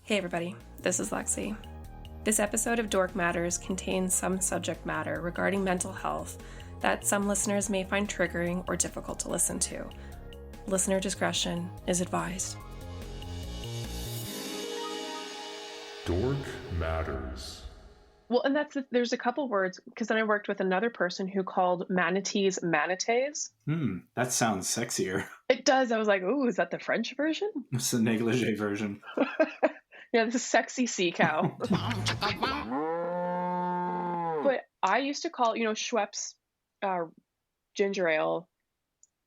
Hey everybody, this is Lexi. This episode of Dork Matters contains some subject matter regarding mental health that some listeners may find triggering or difficult to listen to. Listener discretion is advised. Dork Matters. Well, and there's a couple words, because then I worked with another person who called manatees manatees. That sounds sexier. It does. I was like, ooh, is that the French version? It's the negligee version. Yeah, this is sexy sea cow. But I used to call, Schweppes ginger ale,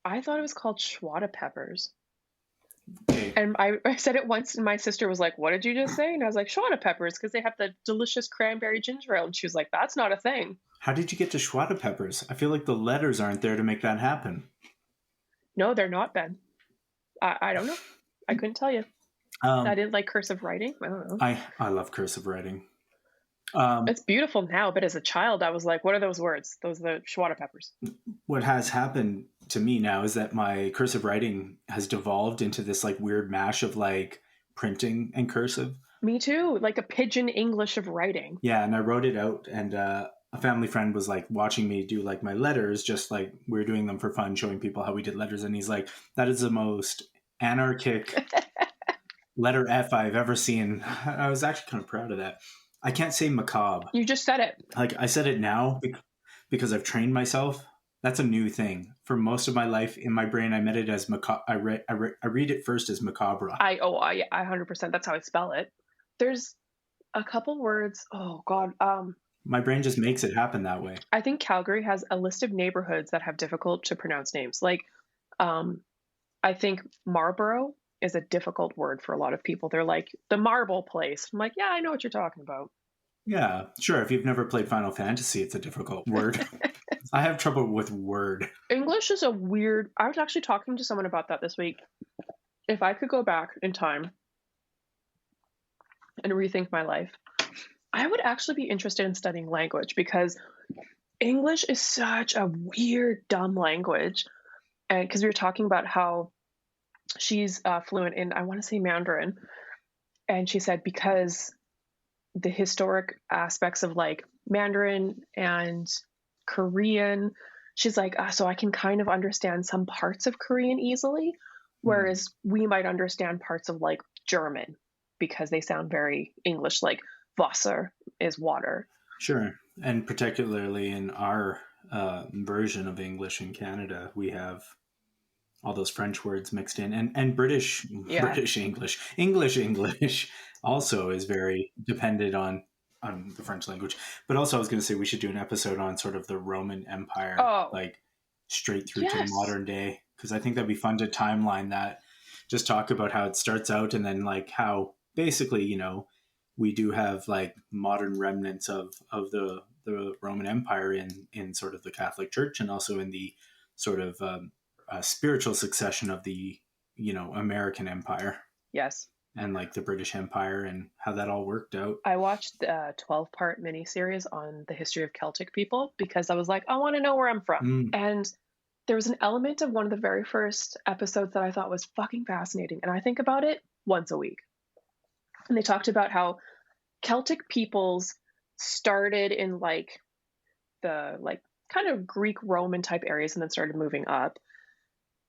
I thought it was called Schwada peppers. Okay. And I said it once, and my sister was like, what did you just say? And I was like, Schwada peppers, because they have the delicious cranberry ginger ale. And she was like, that's not a thing. How did you get to Schwada peppers? I feel like the letters aren't there to make that happen. No, they're not, Ben. I don't know. I couldn't tell you. I didn't like cursive writing. I don't know. I love cursive writing. It's beautiful now, but as a child, I was like, what are those words? Those are the Schwada peppers. What has happened to me now is that my cursive writing has devolved into this like weird mash of like printing and cursive. Me too. Like a pidgin English of writing. Yeah. And I wrote it out, and a family friend was like watching me do like my letters, just like we were doing them for fun, showing people how we did letters. And he's like, that is the most anarchic letter F I've ever seen. I was actually kind of proud of that. I can't say macabre. You just said it. Like I said it now because I've trained myself. That's a new thing. For most of my life in my brain, I meant it as macabre. I read it first as macabre. I 100%. That's how I spell it. There's a couple words. Oh God. My brain just makes it happen that way. I think Calgary has a list of neighborhoods that have difficult to pronounce names. Like, I think Marlborough is a difficult word for a lot of people. They're like, the marble place. I'm like, yeah, I know what you're talking about. Yeah, sure. If you've never played Final Fantasy, it's a difficult word. I have trouble with word. English is a weird... I was actually talking to someone about that this week. If I could go back in time and rethink my life, I would actually be interested in studying language, because English is such a weird, dumb language. And because we were talking about how she's fluent in, I want to say Mandarin. And she said because the historic aspects of like Mandarin and Korean, she's like, so I can kind of understand some parts of Korean easily, whereas we might understand parts of like German because they sound very English, like Wasser is water. Sure. And particularly in our version of English in Canada, we have all those French words mixed in, and British English. English also is very dependent on the French language. But also I was going to say we should do an episode on sort of the Roman Empire, like straight through to the modern day, because I think that'd be fun to timeline that, just talk about how it starts out and then like how basically, we do have like modern remnants of the Roman Empire in sort of the Catholic Church, and also in the sort of spiritual succession of the, American Empire. Yes. And like the British Empire and how that all worked out. I watched the 12-part miniseries on the history of Celtic people because I was like, I want to know where I'm from. And there was an element of one of the very first episodes that I thought was fucking fascinating. And I think about it once a week. And they talked about how Celtic peoples started in like the like kind of Greek Roman type areas and then started moving up.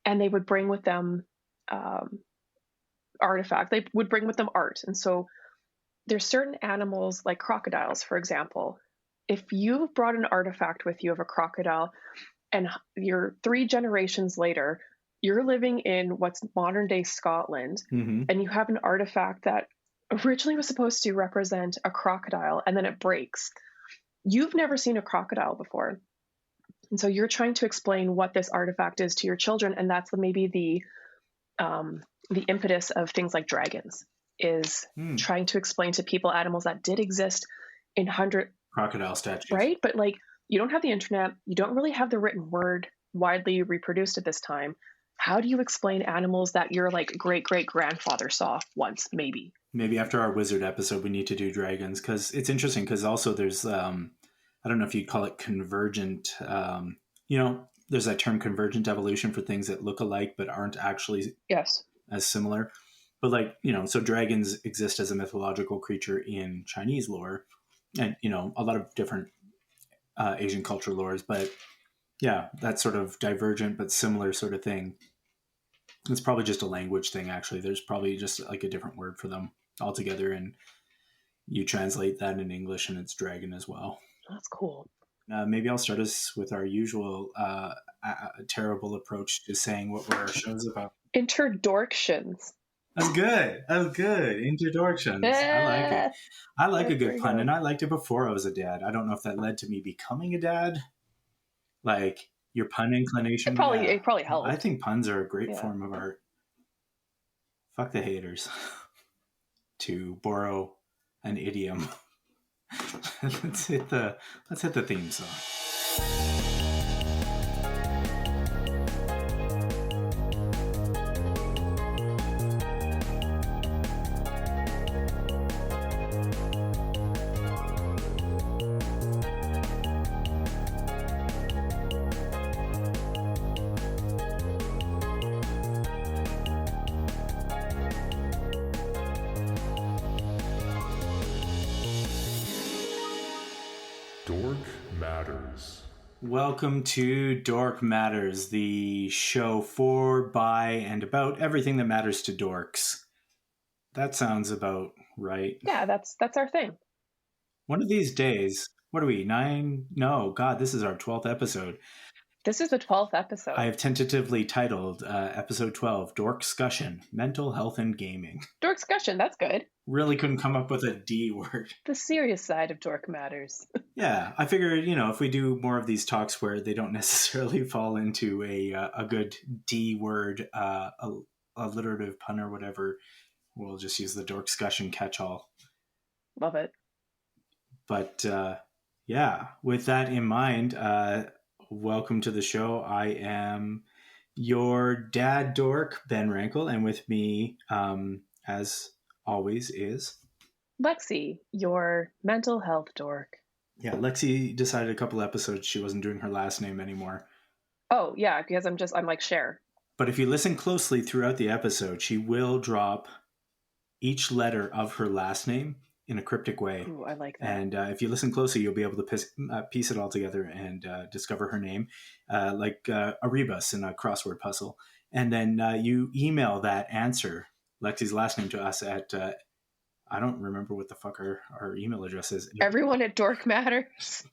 And they would bring with them artifact. They would bring with them art. And so there's certain animals like crocodiles, for example. If you've brought an artifact with you of a crocodile and you're 3 generations later, you're living in what's modern day Scotland, and you have an artifact that originally was supposed to represent a crocodile and then it breaks. You've never seen a crocodile before. And so you're trying to explain what this artifact is to your children. And that's maybe the impetus of things like dragons, is trying to explain to people animals that did exist in crocodile statues. Right. But like, you don't have the internet. You don't really have the written word widely reproduced at this time. How do you explain animals that your like great grandfather saw once? Maybe after our wizard episode, we need to do dragons, because it's interesting. Because also there's, I don't know if you'd call it convergent, there's that term convergent evolution for things that look alike but aren't actually as similar. But like, so dragons exist as a mythological creature in Chinese lore and, a lot of different Asian culture lores. But yeah, that sort of divergent but similar sort of thing. It's probably just a language thing, actually. There's probably just like a different word for them altogether. And you translate that in English and it's dragon as well. That's cool. Maybe I'll start us with our usual terrible approach to saying what our show's about. Interdorktions. That's good. Interdorktions. I like it. I like a good pun, and I liked it before I was a dad. I don't know if that led to me becoming a dad. Like your pun inclination. It probably helped. I think puns are a great form of art. Fuck the haters. To borrow an idiom. Let's hit the theme song. Dork Matters. Welcome to Dork Matters, the show for, by, and about everything that matters to dorks. That sounds about right. Yeah, that's our thing. One of these days, what are we, 9? No, God, this is our 12th episode. This is the 12th episode. I have tentatively titled episode 12, Dorkcussion, Mental Health and Gaming. Dorkcussion, that's good. Really couldn't come up with a D word. The serious side of Dork Matters. Yeah, I figured, if we do more of these talks where they don't necessarily fall into a good D word, a alliterative pun or whatever, we'll just use the Dorkcussion catch-all. Love it. But yeah, with that in mind, welcome to the show. I am your dad dork, Ben Rankle, and with me, as always, is Lexi, your mental health dork. Yeah, Lexi decided a couple episodes she wasn't doing her last name anymore. Oh, yeah, because I'm like Cher. But if you listen closely throughout the episode, she will drop each letter of her last name in a cryptic way. Ooh, I like that. And if you listen closely, you'll be able to piece it all together and discover her name, like a rebus in a crossword puzzle. And then you email that answer, Lexi's last name, to us at, I don't remember what the fuck our email address is. Everyone at Dorkmatters.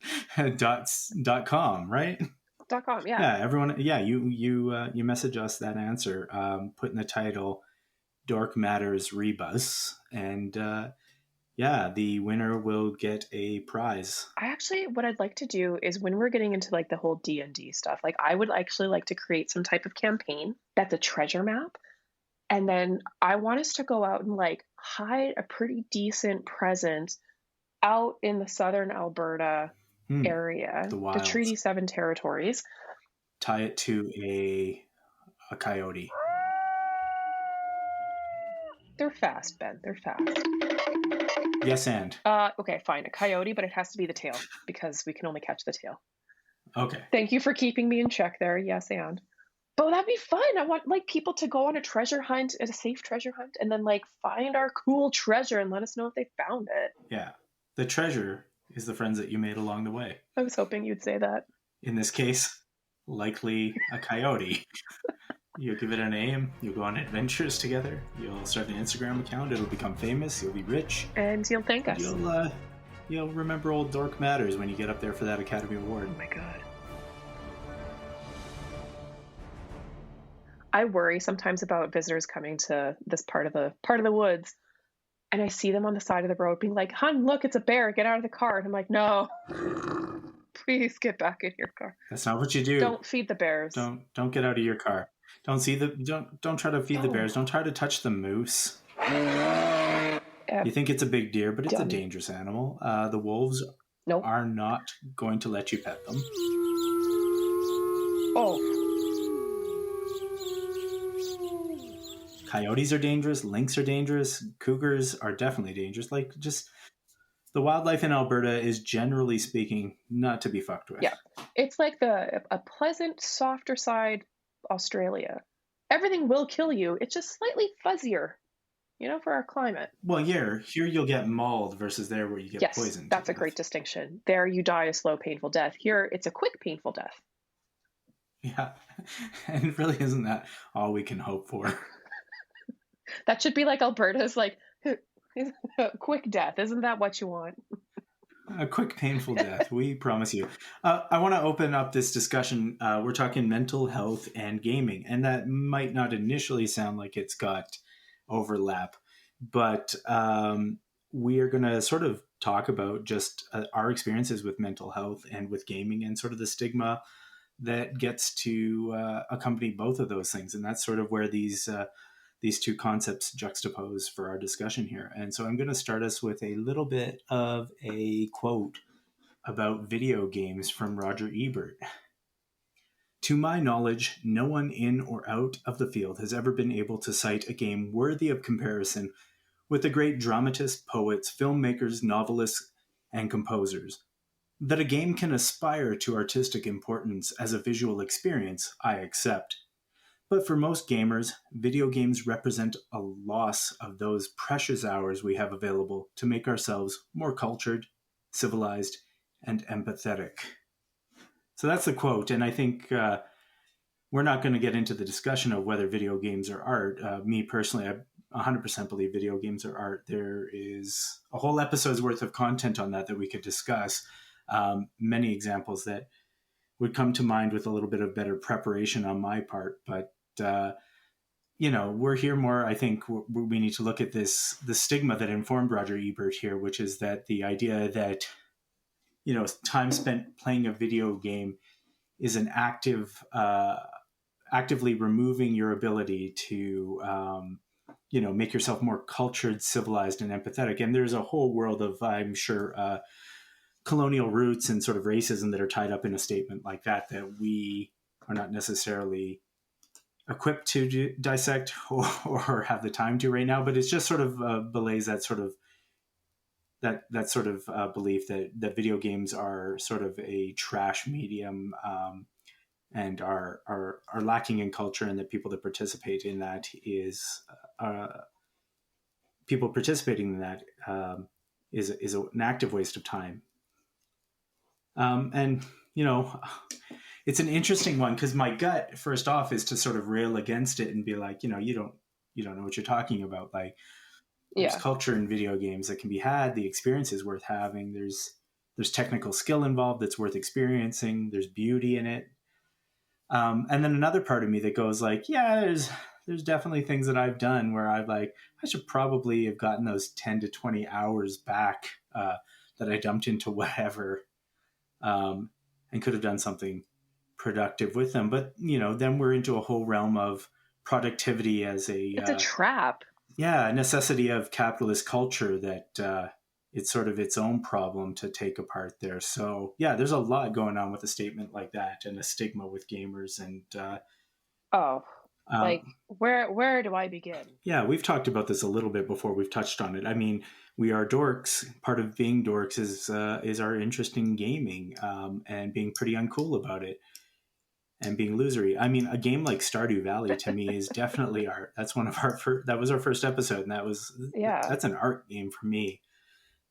.com, right? .com, yeah. Yeah, everyone. Yeah, you message us that answer, put in the title Dork Matters Rebus, and yeah, the winner will get a prize. What I'd like to do is when we're getting into like the whole D&D stuff, like I would actually like to create some type of campaign that's a treasure map. And then I want us to go out and like hide a pretty decent present out in the southern Alberta area, the Treaty 7 territories. Tie it to a coyote. They're fast, Ben. They're fast. Yes, and. Okay, fine. A coyote, but it has to be the tail because we can only catch the tail. Okay. Thank you for keeping me in check there. Yes, and. But that'd be fun. I want like people to go on a treasure hunt, a safe treasure hunt, and then like find our cool treasure and let us know if they found it. Yeah. The treasure is the friends that you made along the way. I was hoping you'd say that. In this case, likely a coyote. You'll give it a name. You'll go on adventures together. You'll start an Instagram account. It'll become famous. You'll be rich. And you'll thank us. You'll remember old Dork Matters when you get up there for that Academy Award. Oh my God. I worry sometimes about visitors coming to this part of the woods, and I see them on the side of the road being like, "Hun, look, it's a bear. Get out of the car." And I'm like, "No, please get back in your car." That's not what you do. Don't feed the bears. Don't get out of your car. Don't try to feed the bears. Don't try to touch the moose. You think it's a big deer, but it's a dangerous animal. The wolves are not going to let you pet them. Oh. Coyotes are dangerous. Lynx are dangerous. Cougars are definitely dangerous. Like, just the wildlife in Alberta is, generally speaking, not to be fucked with. Yeah. It's like a pleasant, softer side Australia. Everything will kill you. It's just slightly fuzzier. for our climate. Well, here you'll get mauled versus there where you get poisoned. Yes, that's a great distinction. There you die a slow, painful death. Here it's a quick, painful death. Yeah, and it really isn't that all we can hope for. That should be like Alberta's like quick death. Isn't that what you want? A quick, painful death. We promise you. I want to open up this discussion. We're talking mental health and gaming, and that might not initially sound like it's got overlap, but we are going to sort of talk about just our experiences with mental health and with gaming and sort of the stigma that gets to accompany both of those things. And that's sort of where these two concepts juxtapose for our discussion here. And so I'm going to start us with a little bit of a quote about video games from Roger Ebert. To my knowledge, no one in or out of the field has ever been able to cite a game worthy of comparison with the great dramatists, poets, filmmakers, novelists, and composers. That a game can aspire to artistic importance as a visual experience, I accept. But for most gamers, video games represent a loss of those precious hours we have available to make ourselves more cultured, civilized, and empathetic. So that's the quote, and I think we're not going to get into the discussion of whether video games are art. Me personally, I 100% believe video games are art. There is a whole episode's worth of content on that we could discuss. Many examples that would come to mind with a little bit of better preparation on my part. But, we're here more, I think we need to look at the stigma that informed Roger Ebert here, which is that the idea that, time spent playing a video game is an actively removing your ability to, make yourself more cultured, civilized, and empathetic. And there's a whole world of, I'm sure, colonial roots and sort of racism that are tied up in a statement like that we are not necessarily equipped to dissect or have the time to right now. But it's just sort of belays that sort of belief that video games are sort of a trash medium and are lacking in culture, and that people that participate in that is an active waste of time. It's an interesting one because my gut, first off, is to sort of rail against it and be like, you don't know what you're talking about. Like, there's culture in video games that can be had. The experience is worth having. There's technical skill involved that's worth experiencing. There's beauty in it. And then another part of me that goes like, there's definitely things that I've done where I've like, I should probably have gotten those 10 to 20 hours back that I dumped into whatever, and could have done something productive with them. But, then we're into a whole realm of productivity as it's a trap. Yeah, a necessity of capitalist culture that it's sort of its own problem to take apart there. So, there's a lot going on with a statement like that and a stigma with gamers. And where do I begin? Yeah, we've talked about this a little bit before. We've touched on it. I mean, we are dorks. Part of being dorks is our interest in gaming and being pretty uncool about it and being losery. I mean, a game like Stardew Valley to me is definitely art. That's one of that was our first episode, and that's an art game for me.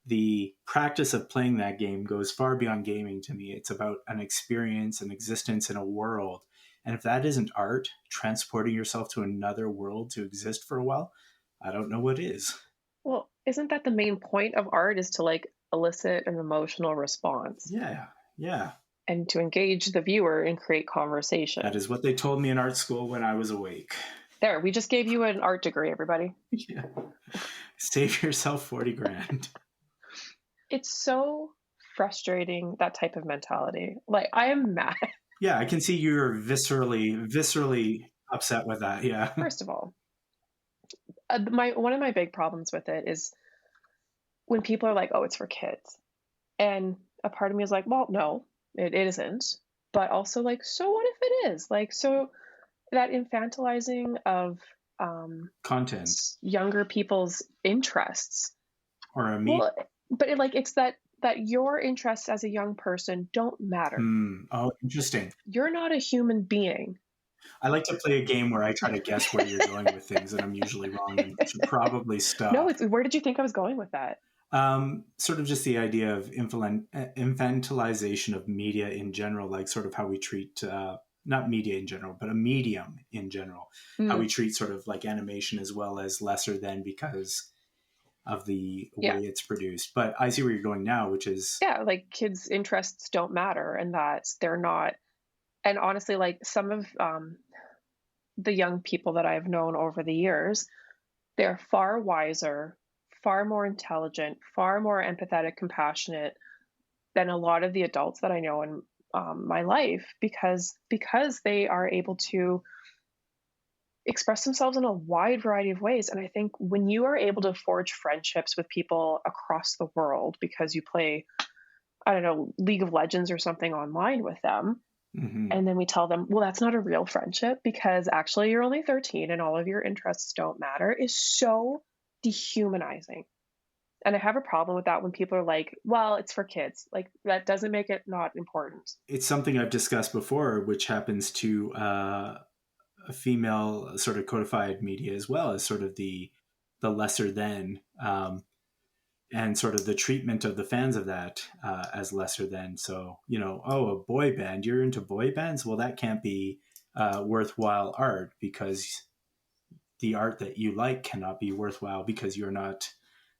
The practice of playing that game goes far beyond gaming to me. It's about an experience, an existence in a world. And if that isn't art, transporting yourself to another world to exist for a while, I don't know what is. Well, isn't that the main point of art, is to like elicit an emotional response? Yeah. And to engage the viewer and create conversation. That is what they told me in art school when I was awake. There, we just gave you an art degree, everybody. Yeah. Save yourself $40,000. It's so frustrating, that type of mentality. Like, I am mad. Yeah, I can see you're viscerally upset with that. Yeah. First of all, one of my big problems with it is when people are like, "Oh, it's for kids," and a part of me is like, "Well, no, it isn't." But also, like, so what if it is? Like, so that infantilizing of content, younger people's interests, or a me. Well, but it's that your interests as a young person don't matter. Oh, interesting. You're not a human being I like to play a game where I try to guess where you're going with things, and I'm usually wrong and should probably stop. No, where did you think I was going with that? Sort of just the idea of infantilization of media in general, like sort of how we treat, not media in general, but a medium in general, how we treat sort of like animation as well as lesser than because of the way it's produced. But I see where you're going now, which is... Yeah, like kids' interests don't matter and that they're not... And honestly, like some of the young people that I've known over the years, they're far wiser, far more intelligent, far more empathetic, compassionate than a lot of the adults that I know in my life because they are able to express themselves in a wide variety of ways. And I think when you are able to forge friendships with people across the world because you play, I don't know, League of Legends or something online with them, and then we tell them, well, that's not a real friendship because actually you're only 13 and all of your interests don't matter, is so dehumanizing. And I have a problem with that when people are like, well, it's for kids. Like, that doesn't make it not important. It's something I've discussed before, which happens to a female sort of codified media as well, as sort of the lesser than, and sort of the treatment of the fans of that as lesser than. So, you know, oh, a boy band, you're into boy bands? Well, that can't be worthwhile art because the art that you like cannot be worthwhile because you're not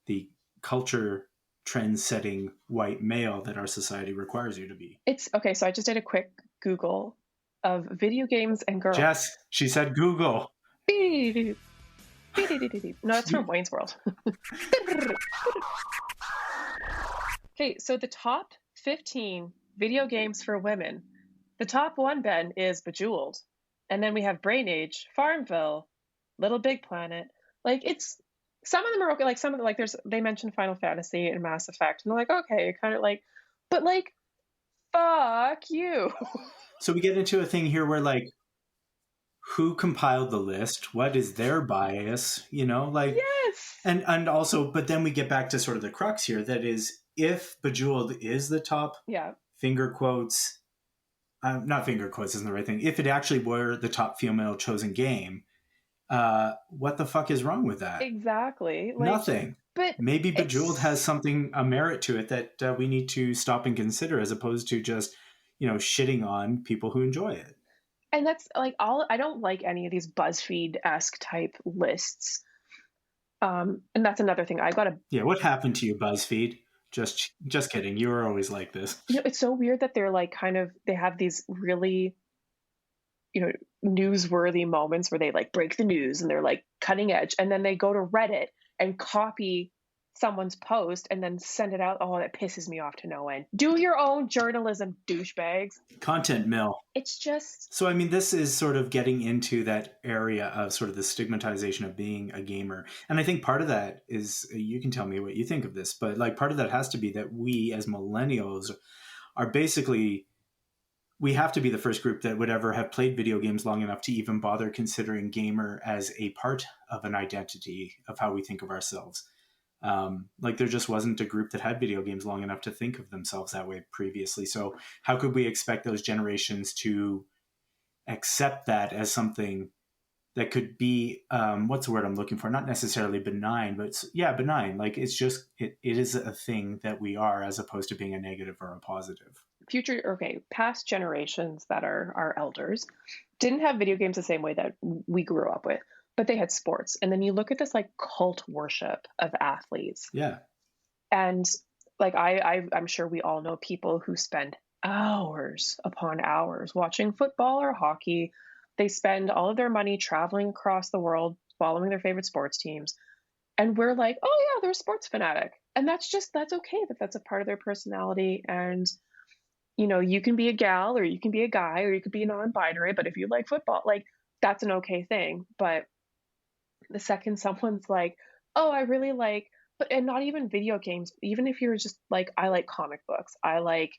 the culture trend-setting white male that our society requires you to be. It's okay. So I just did a quick Google of video games and girls. Jess, she said Google. No, that's from Wayne's World. Okay, so the top 15 video games for women. The top one, Ben, is Bejeweled. And then we have Brain Age, Farmville, Little Big Planet. Like, it's... Some of them are okay. Like, some of them, like, they mentioned Final Fantasy and Mass Effect. And they're like, okay, kind of like... But, like, fuck you. So we get into a thing here where, like, who compiled the list? What is their bias? You know, like... Yes! And also, but then we get back to sort of the crux here. That is, if Bejeweled is the top, finger quotes... not finger quotes isn't the right thing. If it actually were the top female chosen game... what the fuck is wrong with that? Exactly. Like, nothing. But maybe Bejeweled has something, a merit to it that we need to stop and consider, as opposed to just, you know, shitting on people who enjoy it. And that's like I don't like any of these BuzzFeed-esque type lists. And that's another thing. Yeah, what happened to you, BuzzFeed? Just kidding. You were always like this. You know, it's so weird that they're like they have these really, you know, newsworthy moments where they like break the news and they're like cutting edge, and then they go to Reddit and copy someone's post and then send it out. Oh, that pisses me off to no end. Do your own journalism, douchebags. Content mill. It's just... So, I mean, this is sort of getting into that area of sort of the stigmatization of being a gamer. And I think part of that is, you can tell me what you think of this, but like part of that has to be that we as millennials are basically... We have to be the first group that would ever have played video games long enough to even bother considering gamer as a part of an identity of how we think of ourselves. Like there just wasn't a group that had video games long enough to think of themselves that way previously. So how could we expect those generations to accept that as something that could be, what's the word I'm looking for? Not necessarily benign, but benign. Like it's just, it is a thing that we are, as opposed to being a negative or a positive. Past generations that are our elders didn't have video games the same way that we grew up with, but they had sports. And then you look at this like cult worship of athletes. Yeah. And like, I'm sure we all know people who spend hours upon hours watching football or hockey. They spend all of their money traveling across the world, following their favorite sports teams. And we're like, oh yeah, they're a sports fanatic. And that's okay, that's a part of their personality. And you know, you can be a gal or you can be a guy or you could be non-binary, but if you like football, like that's an okay thing. But the second someone's like, oh, I really like, and not even video games, even if you're just like, I like comic books, I like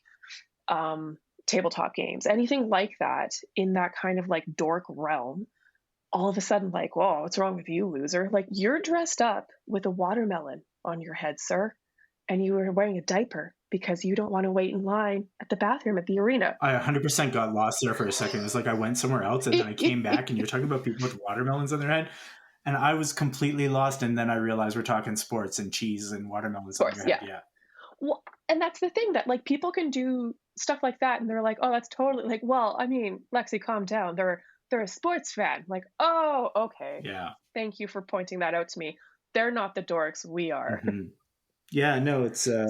tabletop games, anything like that in that kind of like dork realm, all of a sudden like, whoa, what's wrong with you, loser? Like you're dressed up with a watermelon on your head, sir, and you were wearing a diaper. because you don't want to wait in line at the bathroom at the arena. I 100% got lost there for a second. It's like I went somewhere else and then I came back and you're talking about people with watermelons on their head. And I was completely lost. And then I realized we're talking sports and cheese and watermelons on your head. Yeah. Well, and that's the thing, that like people can do stuff like that and they're like, oh, that's totally like, well, I mean, Lexi, calm down. They're a sports fan. Like, oh, okay. Yeah. Thank you for pointing that out to me. They're not the dorks. We are. Mm-hmm. Yeah, no, it's it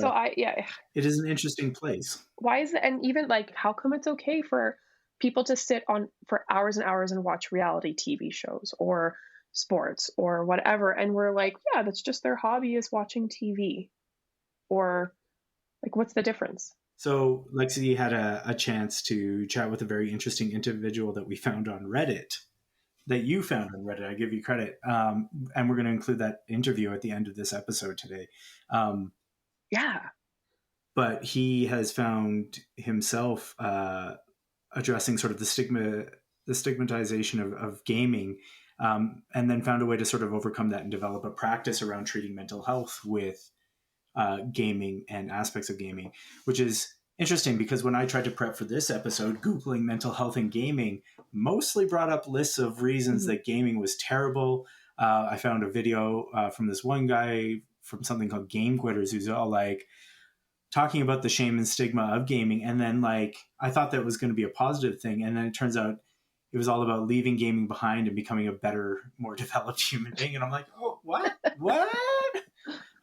is an interesting place. Why is it? And even like, how come it's okay for people to sit on for hours and hours and watch reality TV shows or sports or whatever? And we're like, yeah, that's just their hobby, is watching TV. Or like, what's the difference? So Lexi had a chance to chat with a very interesting individual that we found on Reddit, that you found on Reddit. I give you credit. And we're going to include that interview at the end of this episode today. Yeah. But he has found himself addressing sort of the stigmatization of gaming, and then found a way to sort of overcome that and develop a practice around treating mental health with gaming and aspects of gaming, which is interesting because when I tried to prep for this episode, Googling mental health and gaming mostly brought up lists of reasons that gaming was terrible. I found a video from this one guy from something called Game Quitters who's all like talking about the shame and stigma of gaming. And then like, I thought that was going to be a positive thing. And then it turns out it was all about leaving gaming behind and becoming a better, more developed human being. And I'm like, oh, what?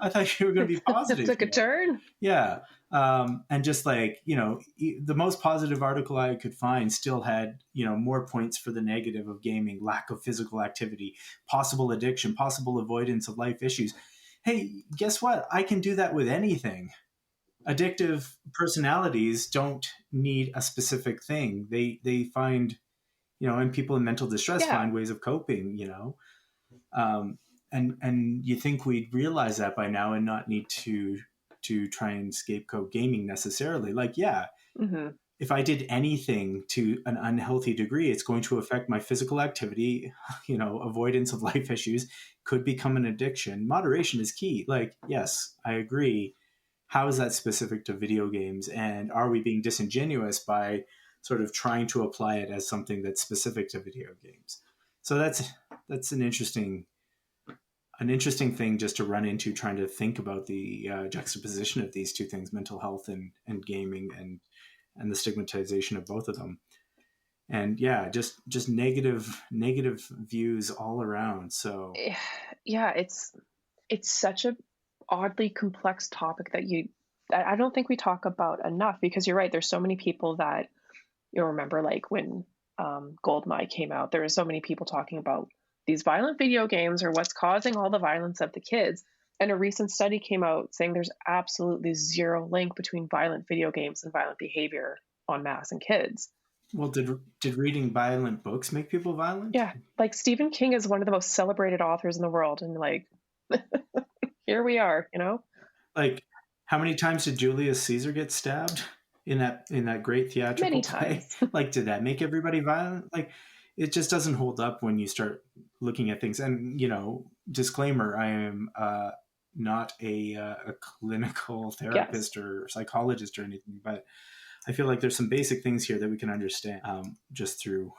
I thought you were going to be positive. It took a turn. Yeah. And just like, the most positive article I could find still had, more points for the negative of gaming: lack of physical activity, possible addiction, possible avoidance of life issues. Hey, guess what? I can do that with anything. Addictive personalities don't need a specific thing. They find, and people in mental distress find ways of coping, and you think we'd realize that by now and not need to try and scapegoat gaming necessarily. Like, if I did anything to an unhealthy degree, it's going to affect my physical activity, avoidance of life issues, could become an addiction. Moderation is key. Like, yes, I agree. How is that specific to video games? And are we being disingenuous by sort of trying to apply it as something that's specific to video games? So that's an interesting thing just to run into, trying to think about the juxtaposition of these two things: mental health and gaming, and the stigmatization of both of them. And just negative views all around. So yeah, it's such a oddly complex topic that I don't think we talk about enough, because you're right. There's so many people that, remember like when Goldeneye came out, there were so many people talking about these violent video games are what's causing all the violence of the kids. And a recent study came out saying there's absolutely zero link between violent video games and violent behavior en masse in kids. Well, did reading violent books make people violent? Yeah. Like Stephen King is one of the most celebrated authors in the world. And like, here we are, Like, how many times did Julius Caesar get stabbed in that great theatrical Many play? times. Like, did that make everybody violent? Like, it just doesn't hold up when you start looking at things. And, disclaimer, I am not a clinical therapist or psychologist or anything, but I feel like there's some basic things here that we can understand just through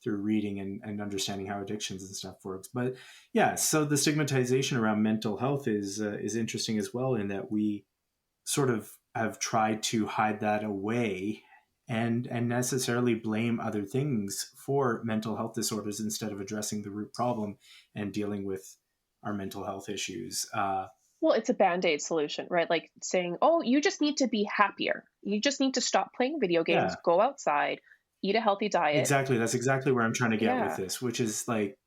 reading and understanding how addictions and stuff works. But yeah, so the stigmatization around mental health is interesting as well, in that we sort of have tried to hide that away and necessarily blame other things for mental health disorders instead of addressing the root problem and dealing with our mental health issues. Well, it's a Band-Aid solution, right? Like saying, oh, you just need to be happier. You just need to stop playing video games, go outside, eat a healthy diet. Exactly. That's exactly where I'm trying to get with this, which is like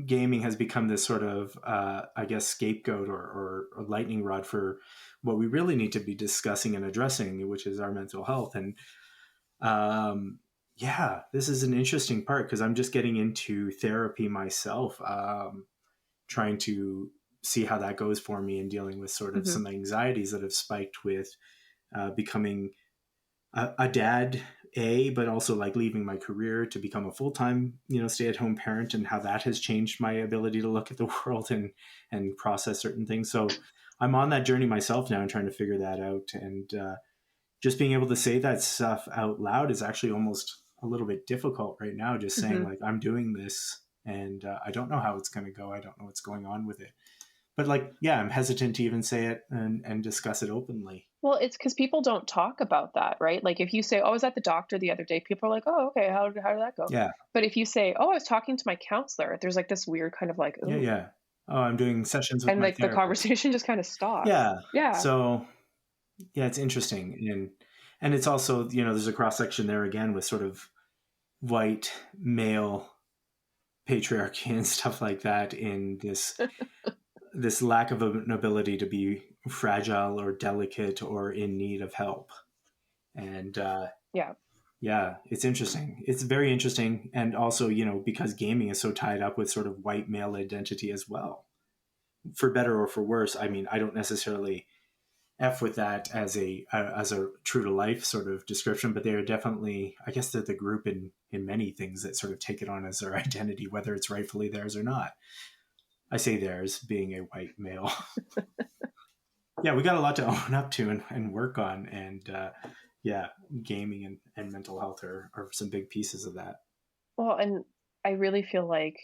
gaming has become this sort of, I guess, scapegoat or lightning rod for what we really need to be discussing and addressing, which is our mental health. And this is an interesting part because I'm just getting into therapy myself, trying to see how that goes for me and dealing with sort of some anxieties that have spiked with becoming a dad, but also like leaving my career to become a full-time, stay-at-home parent, and how that has changed my ability to look at the world and process certain things. So I'm on that journey myself now and trying to figure that out. And just being able to say that stuff out loud is actually almost a little bit difficult right now. Just saying like, I'm doing this and I don't know how it's going to go. I don't know what's going on with it. But like, yeah, I'm hesitant to even say it and discuss it openly. Well, it's because people don't talk about that, right? Like if you say, oh, I was at the doctor the other day, people are like, oh, okay, how did that go? Yeah. But if you say, oh, I was talking to my counselor, there's like this weird kind of like, ooh. Yeah. Oh, I'm doing sessions with and my like therapist. The conversation just kind of stops. Yeah. So yeah, it's interesting. And it's also, there's a cross section there again with sort of white male patriarchy and stuff like that in this this lack of an ability to be fragile or delicate or in need of help. And yeah, it's interesting. It's very interesting. And also, because gaming is so tied up with sort of white male identity as well, for better or for worse. I mean, I don't necessarily F with that as a true to life sort of description, but they're definitely, I guess they're the group in many things that sort of take it on as their identity, whether it's rightfully theirs or not. I say theirs being a white male. Yeah, we got a lot to own up to and work on. And gaming and mental health are some big pieces of that. Well, and I really feel like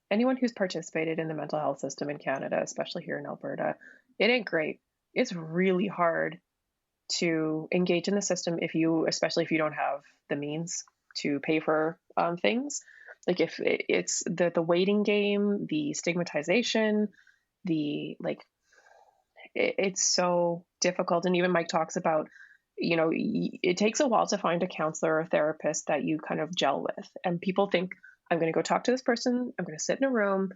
anyone who's participated in the mental health system in Canada, especially here in Alberta, it ain't great. It's really hard to engage in the system especially if you don't have the means to pay for things. Like if it's the waiting game, the stigmatization, it's so difficult. And even Mike talks about, it takes a while to find a counselor or therapist that you kind of gel with. And people think, I'm going to go talk to this person. I'm going to sit in a room.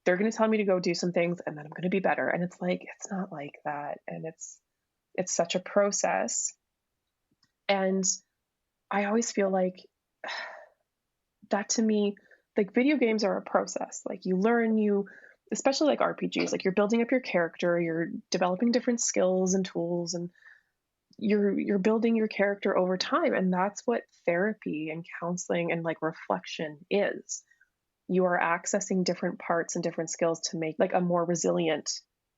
They're going to tell me to go do some things and then I'm going to be better. And it's like, it's not like that. And it's such a process. And I always feel like that to me, like video games are a process. Like you learn, especially like RPGs, like you're building up your character, you're developing different skills and tools, and you're building your character over time. And that's what therapy and counseling and like reflection is. You are accessing different parts and different skills to make like a more resilient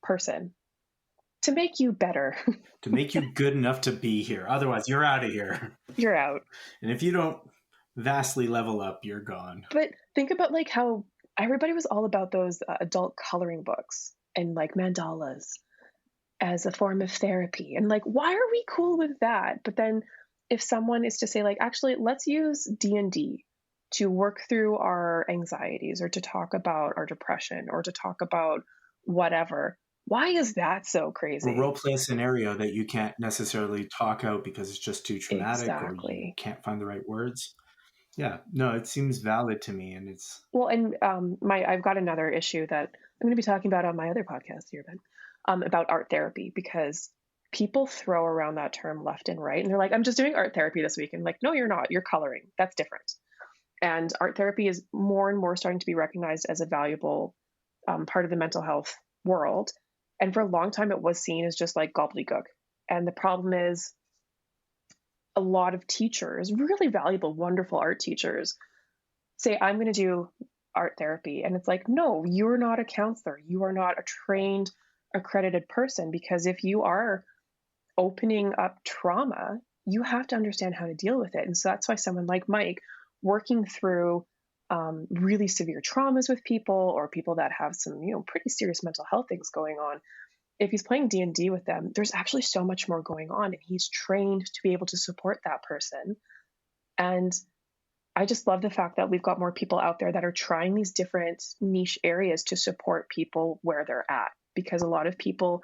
person, to make you better. To make you good enough to be here. Otherwise, you're out of here. You're out. And if you don't vastly level up, you're gone. But think about like how everybody was all about those adult coloring books and like mandalas as a form of therapy. And like, why are we cool with that? But then if someone is to say like, actually, let's use D&D to work through our anxieties or to talk about our depression or to talk about whatever, why is that so crazy? Or role play a scenario that you can't necessarily talk out because it's just too traumatic. Exactly. Or you can't find the right words. Yeah, no, it seems valid to me, and it's well. And I've got another issue that I'm going to be talking about on my other podcast here, Ben, about art therapy, because people throw around that term left and right, and they're like, "I'm just doing art therapy this week," and like, no, you're not. You're coloring. That's different. And art therapy is more and more starting to be recognized as a valuable part of the mental health world. And for a long time, it was seen as just like gobbledygook. And the problem is, a lot of teachers, really valuable, wonderful art teachers, say, I'm going to do art therapy. And it's like, no, you're not a counselor. You are not a trained, accredited person, because if you are opening up trauma, you have to understand how to deal with it. And so that's why someone like Mike, working through really severe traumas with people or people that have some, pretty serious mental health things going on, if he's playing D&D with them, there's actually so much more going on, and he's trained to be able to support that person. And I just love the fact that we've got more people out there that are trying these different niche areas to support people where they're at, because a lot of people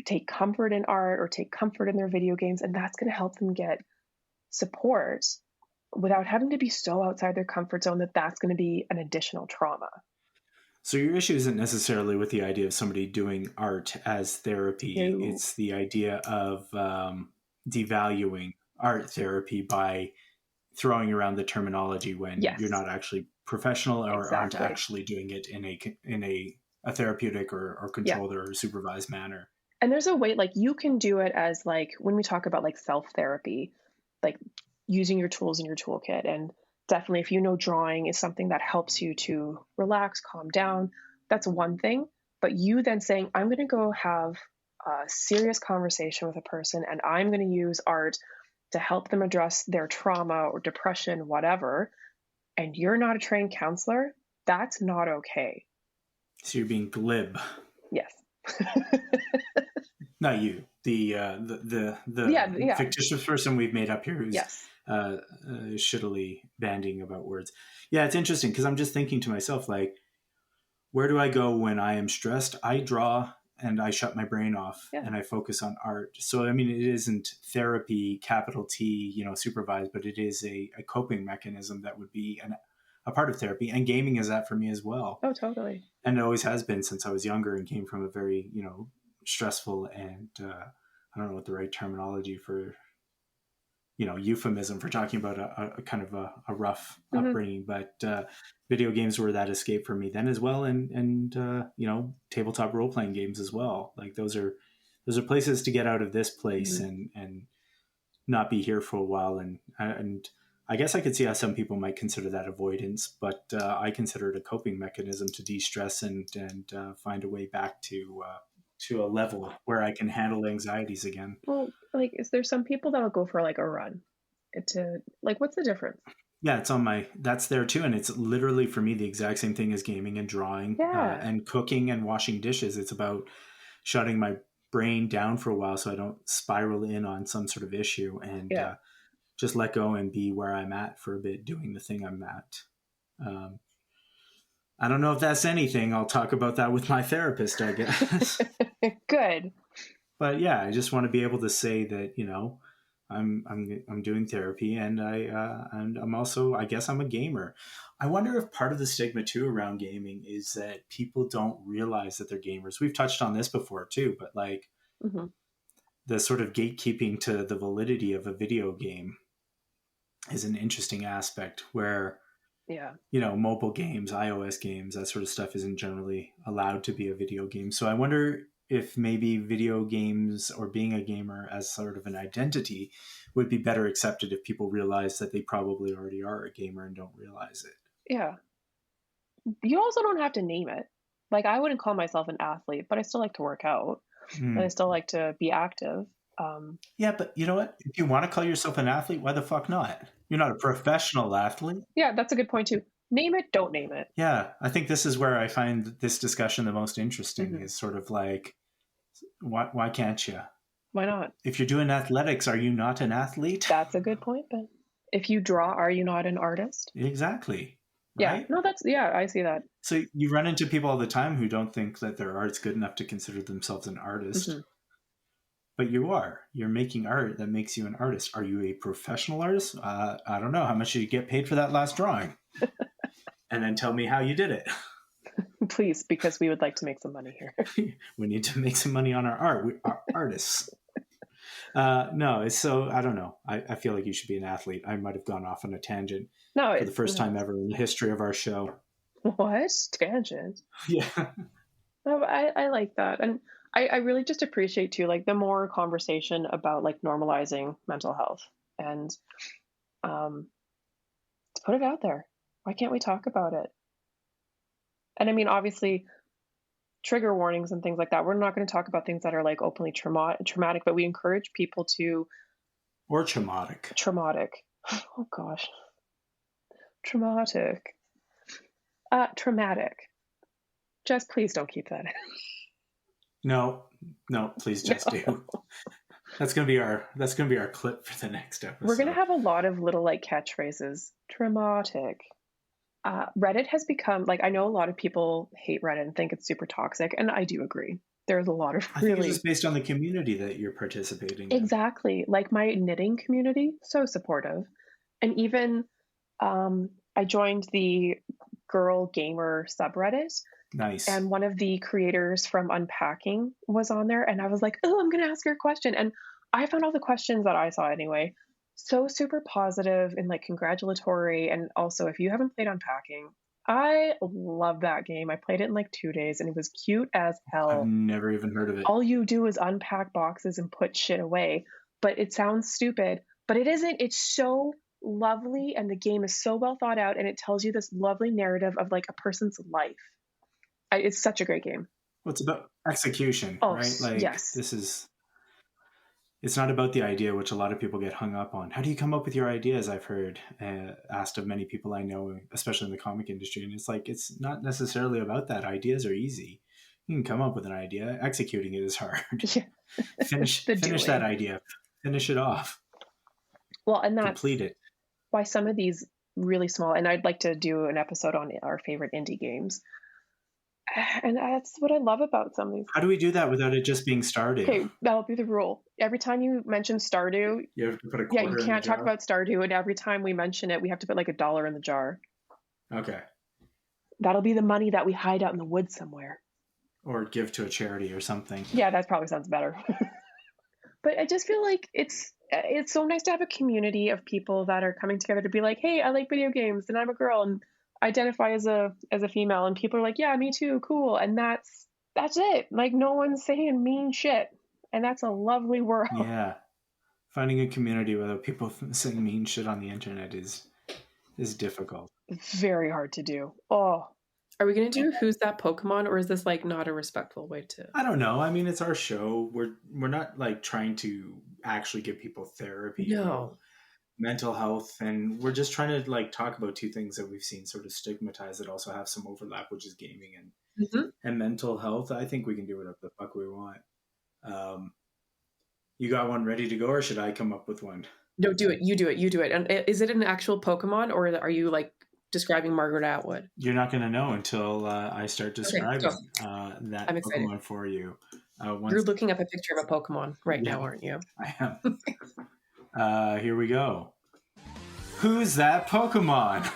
take comfort in art or take comfort in their video games, and that's going to help them get support without having to be so outside their comfort zone that that's going to be an additional trauma. So your issue isn't necessarily with the idea of somebody doing art as therapy. No. It's the idea of devaluing art therapy by throwing around the terminology when you're not actually professional or aren't actually doing it in a therapeutic or controlled or supervised manner. And there's a way, like you can do it as like when we talk about like self-therapy, like using your tools in your toolkit. And definitely, if drawing is something that helps you to relax, calm down, that's one thing. But you then saying, I'm going to go have a serious conversation with a person and I'm going to use art to help them address their trauma or depression, whatever, and you're not a trained counselor, that's not okay. So you're being glib. Yes. Not you. The fictitious person we've made up here who's shittily banding about words. Yeah, it's interesting because I'm just thinking to myself, like, where do I go when I am stressed? I draw and I shut my brain off and I focus on art. So, I mean, it isn't therapy, capital T, supervised, but it is a coping mechanism that would be a part of therapy. And gaming is that for me as well. Oh, totally. And it always has been since I was younger and came from a very, stressful and I don't know what the right terminology for, euphemism for talking about a kind of a rough upbringing, but video games were that escape for me then as well. And tabletop role-playing games as well. Like those are places to get out of this place and not be here for a while. And I guess I could see how some people might consider that avoidance, but I consider it a coping mechanism to de-stress and find a way back to a level where I can handle anxieties again. Well, like, is there some people that'll go for like a run what's the difference? Yeah, that's there too. And it's literally for me, the exact same thing as gaming and drawing and cooking and washing dishes. It's about shutting my brain down for a while so I don't spiral in on some sort of issue and just let go and be where I'm at for a bit, doing the thing I'm at. I don't know if that's anything. I'll talk about that with my therapist, I guess. Good. But yeah, I just want to be able to say that, I'm doing therapy and I'm also, I guess I'm a gamer. I wonder if part of the stigma too around gaming is that people don't realize that they're gamers. We've touched on this before too, but like the sort of gatekeeping to the validity of a video game is an interesting aspect where mobile games, iOS games, that sort of stuff isn't generally allowed to be a video game. So I wonder if maybe video games or being a gamer as sort of an identity would be better accepted if people realize that they probably already are a gamer and don't realize it. Yeah. You also don't have to name it. Like, I wouldn't call myself an athlete, but I still like to work out. And I still like to be active. Yeah, but you know what? If you want to call yourself an athlete, why the fuck not? You're not a professional athlete. Yeah, that's a good point too. Name it, don't name it. Yeah, I think this is where I find this discussion the most interesting is sort of like, why can't you? Why not? If you're doing athletics, are you not an athlete? That's a good point, Ben. If you draw, are you not an artist? Exactly. Right? Yeah, no, I see that. So you run into people all the time who don't think that their art's good enough to consider themselves an artist. But you're making art that makes you an artist. Are you a professional artist? I don't know. How much did you get paid for that last drawing? And then tell me how you did it. Please, because we would like to make some money here. We need to make some money on our art. We are artists. No, it's so, I don't know. I feel like you should be an athlete. I might have gone off on a tangent for the first time ever in the history of our show. What? Tangent? Yeah. No, I like that. And I really just appreciate too, like the more conversation about like normalizing mental health and to put it out there. Why can't we talk about it? And I mean, obviously, trigger warnings and things like that. We're not going to talk about things that are like openly traumatic, but we encourage people to. Or traumatic. Oh gosh. Traumatic. Traumatic. Jess, please don't keep that in. No, please just do. That's gonna be our clip for the next episode. We're gonna have a lot of little like catchphrases. Traumatic. Reddit has become like, I know a lot of people hate Reddit and think it's super toxic, and I do agree. There's a lot of really. I think it's just based on the community that you're participating in. Exactly. Like my knitting community, so supportive, and even I joined the Girl Gamer subreddit. Nice. And one of the creators from Unpacking was on there, and I was like, oh, I'm going to ask her a question. And I found all the questions that I saw anyway so super positive and like congratulatory. And also, if you haven't played Unpacking, I love that game. I played it in like 2 days and it was cute as hell. I've never even heard of it. All you do is unpack boxes and put shit away. But it sounds stupid, but it isn't. It's so lovely, and the game is so well thought out, and it tells you this lovely narrative of like a person's life. It's such a great game. Well, it's about execution, Oh, right? Like yes. it's not about the idea, which a lot of people get hung up on. How do you come up with your ideas? I've heard asked of many people I know, especially in the comic industry. And it's like, it's not necessarily about that. Ideas are easy. You can come up with an idea. Executing it is hard. Yeah. Finish that idea. Finish it off. Well, and that's complete it. Why some of these really small, and I'd like to do an episode on our favorite indie games. And that's what I love about some of these. How do we do that without it just being Stardew? Okay, that'll be the rule. Every time you mention Stardew, you have to put a quarter in the jar. You can't talk about Stardew, and every time we mention it, we have to put like $1 in the jar. Okay. That'll be the money that we hide out in the woods somewhere. Or give to a charity or something. Yeah, that probably sounds better. But I just feel like it's so nice to have a community of people that are coming together to be like, hey, I like video games, and I'm a girl, and identify as a female, and people are like, yeah, me too, cool. And that's it. Like, no one's saying mean shit, and that's a lovely world. Yeah, finding a community without people saying mean shit on the internet is difficult. It's very hard to do. Oh, are we gonna do Who's That Pokemon, or is this like not a respectful way to? I don't know. I mean, it's our show. We're not like trying to actually give people therapy. No. Mental health, and we're just trying to like talk about two things that we've seen sort of stigmatized that also have some overlap, which is gaming and mental health. I think we can do whatever the fuck we want. You got one ready to go, or should I come up with one? No, do it. You do it. And is it an actual Pokemon, or are you like describing Margaret Atwood? You're not going to know until I start describing that Pokemon for you. You're looking up a picture of a Pokemon right now, aren't you? I am. Here we go. Who's that Pokemon?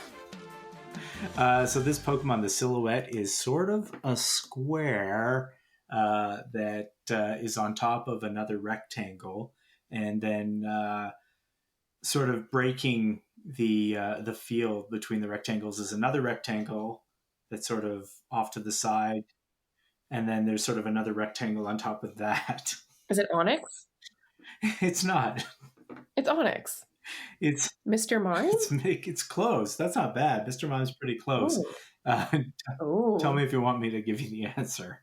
So this Pokemon, the silhouette is sort of a square that is on top of another rectangle, and then sort of breaking the field between the rectangles is another rectangle that's sort of off to the side, and then there's sort of another rectangle on top of that. Is it Onyx? It's not. It's Onyx. It's Mr. Mime? It's close. That's not bad. Mr. Mime's pretty close. Tell me if you want me to give you the answer.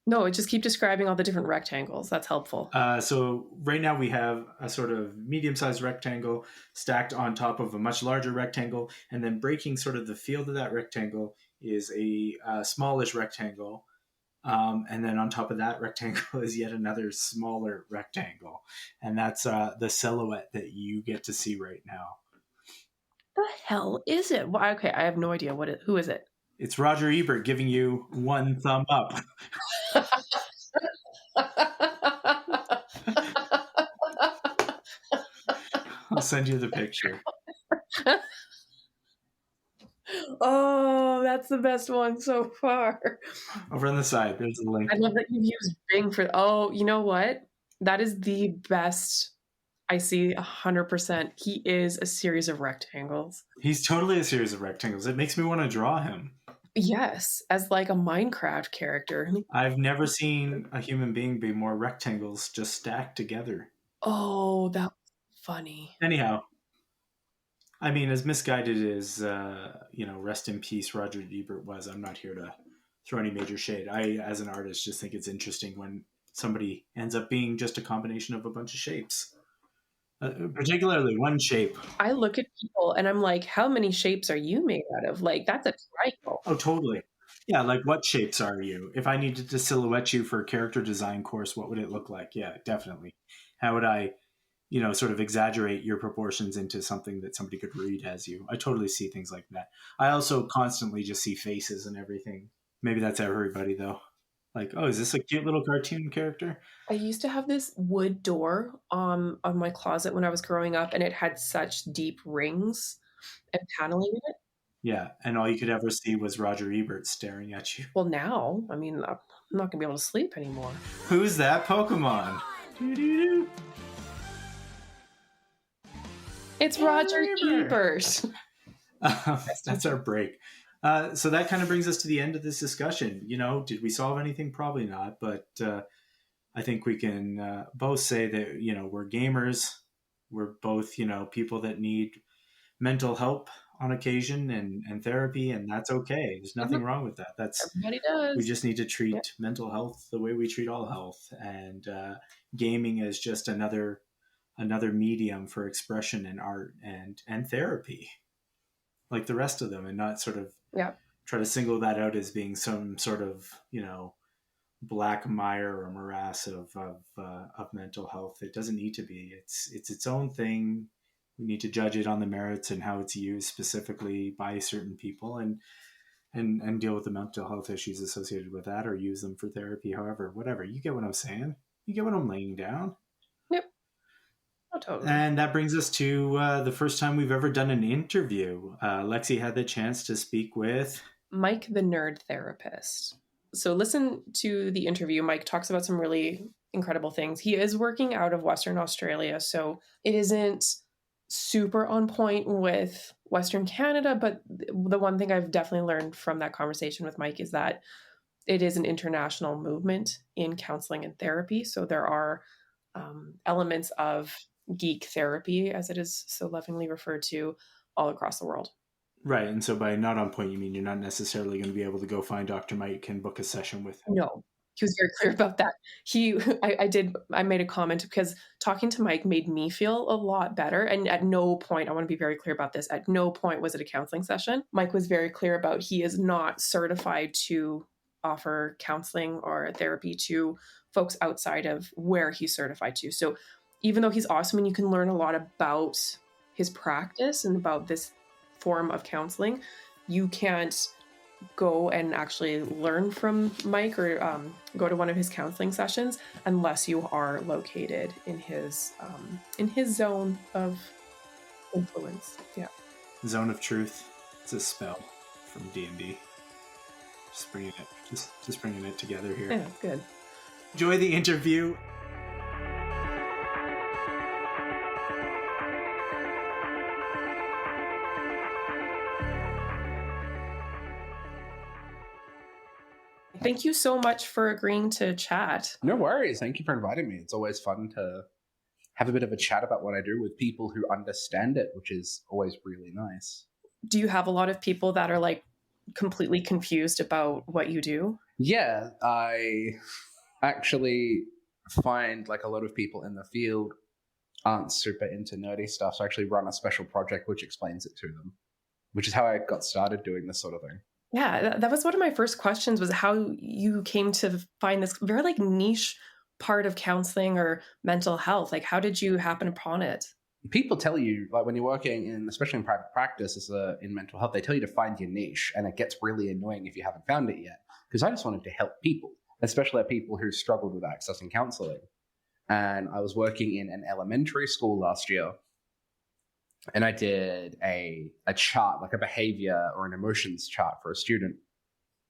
No, just keep describing all the different rectangles. That's helpful. So right now we have a sort of medium-sized rectangle stacked on top of a much larger rectangle, and then breaking sort of the field of that rectangle is a smallish rectangle. And then on top of that rectangle is yet another smaller rectangle. And that's the silhouette that you get to see right now. The hell is it? Well, okay, I have no idea. Who is it? It's Roger Ebert giving you one thumb up. I'll send you the picture. Oh, that's the best one so far. Over on the side, there's a link. I love that you've used Bing for. Oh, you know what? That is the best. I see 100%. He is a series of rectangles. He's totally a series of rectangles. It makes me want to draw him. Yes, as like a Minecraft character. I've never seen a human being be more rectangles just stacked together. Oh, that was funny. Anyhow, I mean, as misguided as, rest in peace, Roger Ebert was, I'm not here to throw any major shade. I, as an artist, just think it's interesting when somebody ends up being just a combination of a bunch of shapes. Particularly one shape. I look at people and I'm like, how many shapes are you made out of? Like, that's a triangle. Oh, totally. Yeah, like what shapes are you? If I needed to silhouette you for a character design course, what would it look like? Yeah, definitely. How would I, sort of exaggerate your proportions into something that somebody could read as you? I totally see things like that. I also constantly just see faces and everything. Maybe that's everybody, though. Like, oh, is this a cute little cartoon character? I used to have this wood door on my closet when I was growing up, and it had such deep rings and paneling in it. Yeah, and all you could ever see was Roger Ebert staring at you. Well, now, I mean, I'm not going to be able to sleep anymore. Who's that Pokemon? Doo-doo-doo. It's Roger Ebert. That's our break. So that kind of brings us to the end of this discussion. Did we solve anything? Probably not. But I think we can both say that, we're gamers. We're both, people that need mental help on occasion and therapy, and that's okay. There's nothing wrong with that. Everybody does. We just need to treat mental health the way we treat all health, and gaming is just another medium for expression and art and therapy, like the rest of them, and not sort of try to single that out as being some sort of, black mire or morass of mental health. It doesn't need to be. It's its own thing. We need to judge it on the merits and how it's used specifically by certain people, and deal with the mental health issues associated with that, or use them for therapy. However, whatever. You get what I'm saying? You get what I'm laying down? Yep. Oh, totally. And that brings us to the first time we've ever done an interview. Lexi had the chance to speak with Mike, the nerd therapist. So listen to the interview. Mike talks about some really incredible things. He is working out of Western Australia, so it isn't super on point with Western Canada, but the one thing I've definitely learned from that conversation with Mike is that it is an international movement in counseling and therapy. So there are elements of geek therapy, as it is so lovingly referred to, all across the world. Right. And so by not on point, you mean you're not necessarily going to be able to go find Dr. Mike and book a session with him. No, he was very clear about that. I made a comment because talking to Mike made me feel a lot better. And at no point, I want to be very clear about this, at no point was it a counseling session. Mike was very clear about he is not certified to offer counseling or therapy to folks outside of where he's certified to. So even though he's awesome and you can learn a lot about his practice and about this form of counseling, you can't go and actually learn from Mike or go to one of his counseling sessions unless you are located in his zone of influence. Yeah. Zone of Truth. It's a spell from D&D. Just bringing it together here. Yeah, good. Enjoy the interview. Thank you so much for agreeing to chat. No worries. Thank you for inviting me. It's always fun to have a bit of a chat about what I do with people who understand it, which is always really nice. Do you have a lot of people that are like completely confused about what you do? Yeah, I actually find like a lot of people in the field aren't super into nerdy stuff. So I actually run a special project which explains it to them, which is how I got started doing this sort of thing. Yeah, that was one of my first questions, was how you came to find this very like niche part of counseling or mental health. Like, how did you happen upon it? People tell you, like when you're working in, especially in private practice in mental health, they tell you to find your niche, and it gets really annoying if you haven't found it yet. Because I just wanted to help people, especially people who struggled with accessing counseling. And I was working in an elementary school last year, and I did a chart, like a behavior or an emotions chart for a student.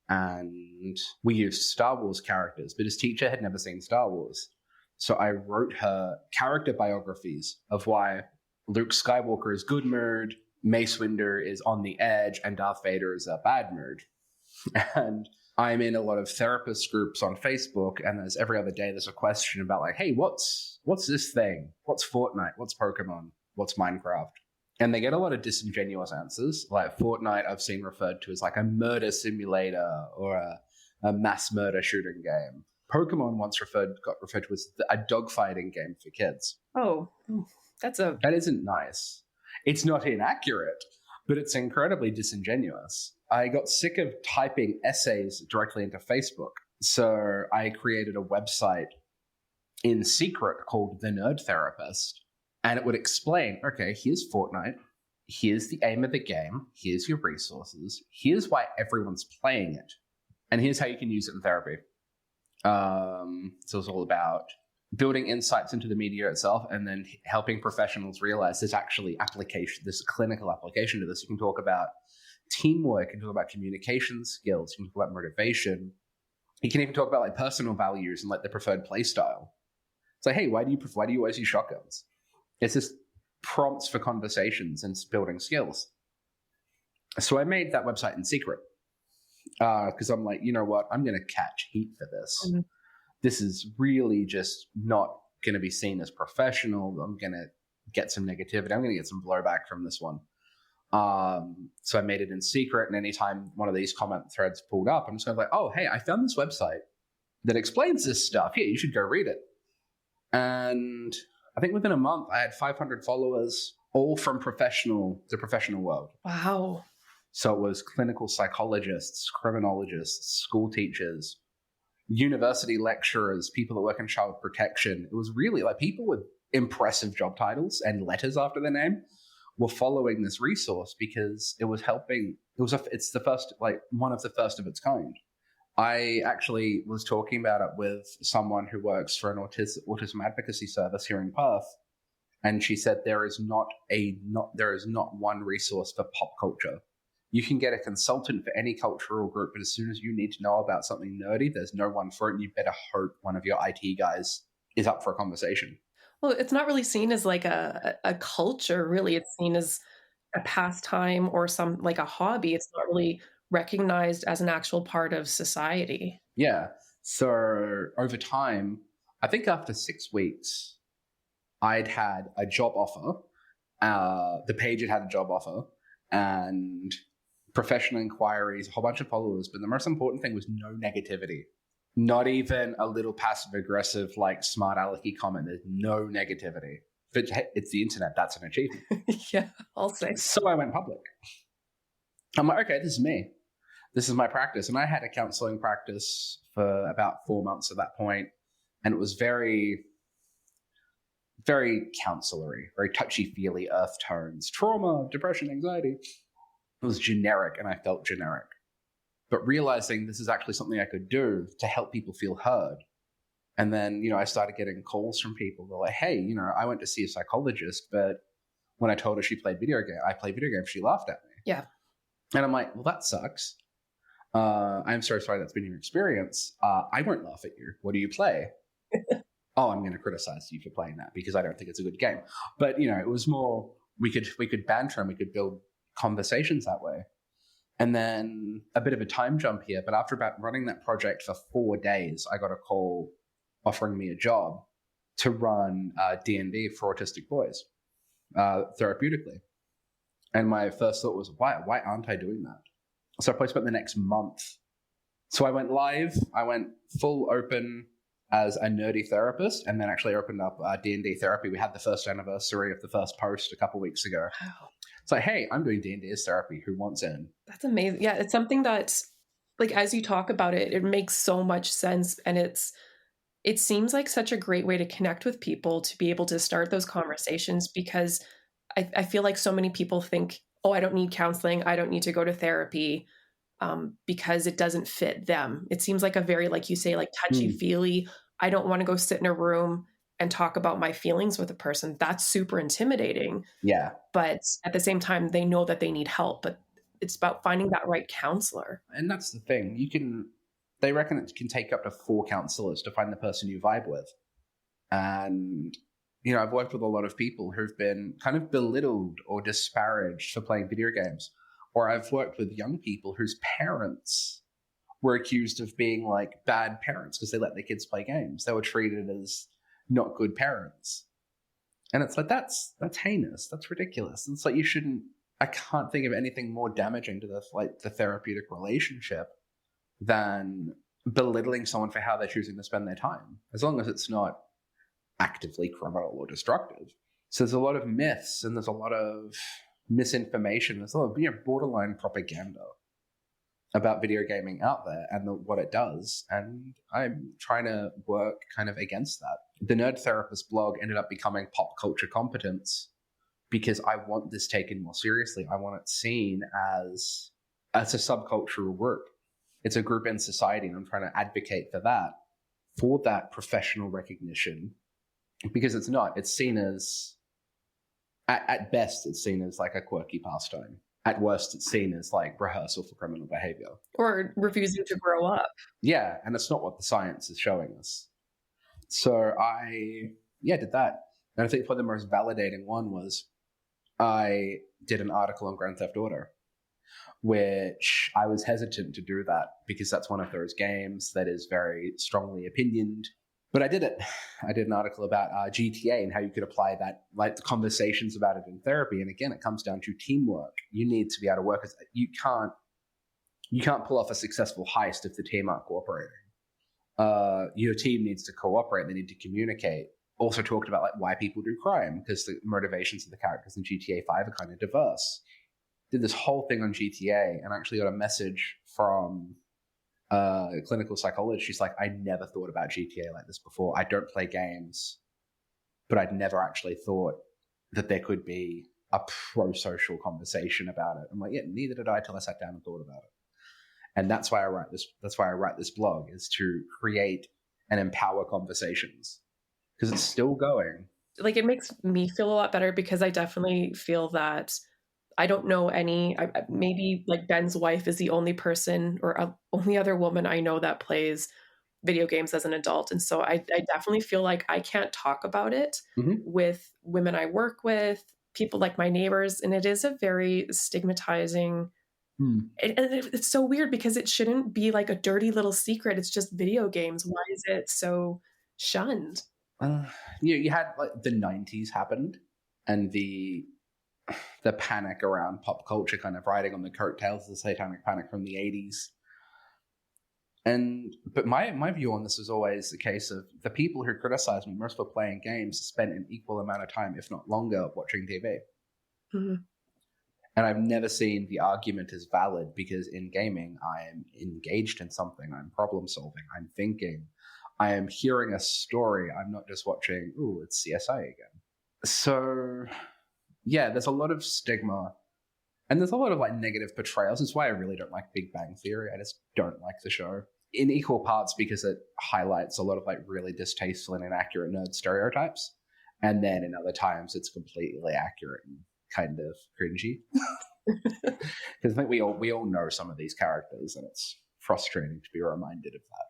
And we used Star Wars characters, but his teacher had never seen Star Wars. So I wrote her character biographies of why Luke Skywalker is good mood, Mace Windu is on the edge, and Darth Vader is a bad mood. And I'm in a lot of therapist groups on Facebook, and there's every other day there's a question about like, hey, what's this thing? What's Fortnite? What's Pokemon? What's Minecraft? And they get a lot of disingenuous answers. Like Fortnite I've seen referred to as like a murder simulator or a mass murder shooting game. Pokemon once got referred to as a dogfighting game for kids. Oh, that isn't nice. It's not inaccurate, but it's incredibly disingenuous. I got sick of typing essays directly into Facebook. So I created a website in secret called The Nerd Therapist. And it would explain, okay, here's Fortnite. Here's the aim of the game. Here's your resources. Here's why everyone's playing it. And here's how you can use it in therapy. So it's all about building insights into the media itself and then helping professionals realize there's actually application, there's a clinical application to this. You can talk about teamwork, you can talk about communication skills, you can talk about motivation. You can even talk about like personal values and like the preferred play style. It's like, hey, why do you always use shotguns? It's just prompts for conversations and building skills. So I made that website in secret because I'm like, you know what? I'm going to catch heat for this. Mm-hmm. This is really just not going to be seen as professional. I'm going to get some negativity. I'm going to get some blowback from this one. So I made it in secret, and anytime one of these comment threads pulled up, I'm just going to be like, oh, hey, I found this website that explains this stuff. Here, you should go read it. And I think within a month, I had 500 followers, all from the professional world. Wow. So it was clinical psychologists, criminologists, school teachers, university lecturers, people that work in child protection. It was really like people with impressive job titles and letters after their name were following this resource because it was helping. It's the first, like one of the first of its kind. I actually was talking about it with someone who works for an autism advocacy service here in Perth, and she said there is not one resource for pop culture. You can get a consultant for any cultural group, but as soon as you need to know about something nerdy, there's no one for it, and you better hope one of your IT guys is up for a conversation. Well, it's not really seen as like a culture, really. It's seen as a pastime or some like a hobby. It's not really recognized as an actual part of society. Yeah. So over time, I think after 6 weeks, I'd had a job offer. The page had a job offer and professional inquiries, a whole bunch of followers. But the most important thing was no negativity. Not even a little passive-aggressive, like, smart alecky comment. There's no negativity. But it's the internet. That's an achievement. Yeah, I'll say. So I went public. I'm like, okay, this is me. This is my practice. And I had a counseling practice for about 4 months at that point. And it was very, very counselor-y, very touchy-feely earth tones. Trauma, depression, anxiety. It was generic, and I felt generic. But realizing this is actually something I could do to help people feel heard. And then, I started getting calls from people. They're like, hey, I went to see a psychologist, but when I told her I play video games, she laughed at me. Yeah. And I'm like, well, that sucks. I'm so sorry that's been your experience. I won't laugh at you. What do you play? Oh, I'm going to criticize you for playing that because I don't think it's a good game. But, it was more, we could banter and we could build conversations that way. And then a bit of a time jump here, but after about running that project for 4 days, I got a call offering me a job to run D&D for autistic boys therapeutically. And my first thought was, why aren't I doing that? So I probably spent the next month. So I went live. I went full open as a nerdy therapist, and then actually opened up D&D therapy. We had the first anniversary of the first post a couple weeks ago. Wow. It's like, hey, I'm doing D&D as therapy. Who wants in? That's amazing. Yeah, it's something that's, like, as you talk about it, it makes so much sense. And it seems like such a great way to connect with people, to be able to start those conversations, because I feel like so many people think, oh, I don't need counseling. I don't need to go to therapy because it doesn't fit them. It seems like a very, like you say, like touchy-feely, I don't want to go sit in a room and talk about my feelings with a person. That's super intimidating. Yeah. But at the same time, they know that they need help, but it's about finding that right counselor. And that's the thing. They reckon it can take up to 4 counselors to find the person you vibe with. And, I've worked with a lot of people who've been kind of belittled or disparaged for playing video games. Or I've worked with young people whose parents were accused of being like bad parents because they let their kids play games. They were treated as not good parents. And it's like, that's heinous. That's ridiculous. It's like, I can't think of anything more damaging to the therapeutic relationship than belittling someone for how they're choosing to spend their time, as long as it's not actively criminal or destructive. So there's a lot of myths and there's a lot of misinformation. There's a lot of borderline propaganda about video gaming out there and what it does. And I'm trying to work kind of against that. The Nerd Therapist blog ended up becoming Pop Culture Competence because I want this taken more seriously. I want it seen as a subcultural group. It's a group in society, and I'm trying to advocate for that professional recognition, because it's not. It's seen as, at best, it's seen as like a quirky pastime. At worst, it's seen as like rehearsal for criminal behavior. Or refusing to grow up. Yeah, and it's not what the science is showing us. So I did that. And I think probably the most validating one was I did an article on Grand Theft Auto, which I was hesitant to do that because that's one of those games that is very strongly opinioned. But I did an article about GTA and how you could apply that, like the conversations about it in therapy. And again, it comes down to teamwork. You need to be able to work. You can't pull off a successful heist if the team aren't cooperating. Your team needs to cooperate. They need to communicate. Also talked about like why people do crime, because the motivations of the characters in GTA 5 are kind of diverse. Did this whole thing on GTA and actually got a message from a clinical psychologist. She's like, I never thought about GTA like this before. I don't play games, but I'd never actually thought that there could be a pro-social conversation about it. I'm like, yeah, neither did I till I sat down and thought about it. And that's why I write this. That's why I write this blog, is to create and empower conversations, because it's still going. Like, it makes me feel a lot better, because I definitely feel that I don't know maybe like Ben's wife is the only person or only other woman I know that plays video games as an adult. And so I definitely feel like I can't talk about it with women I work with, people like my neighbors. And it is a very stigmatizing, it's so weird, because it shouldn't be like a dirty little secret. It's just video games. Why is it so shunned? You had like the 90s happened, and the panic around pop culture kind of riding on the coattails of the satanic panic from the 80s. But my view on this is always the case of the people who criticize me most for playing games spent an equal amount of time, if not longer, watching TV. Mm-hmm. And I've never seen the argument as valid, because in gaming, I am engaged in something. I'm problem solving. I'm thinking. I am hearing a story. I'm not just watching, ooh, it's CSI again. So yeah, there's a lot of stigma, and there's a lot of like negative portrayals. It's why I really don't like Big Bang Theory. I just don't like the show, in equal parts because it highlights a lot of like really distasteful and inaccurate nerd stereotypes, and then in other times it's completely accurate and kind of cringy. Because I think we all know some of these characters, and it's frustrating to be reminded of that.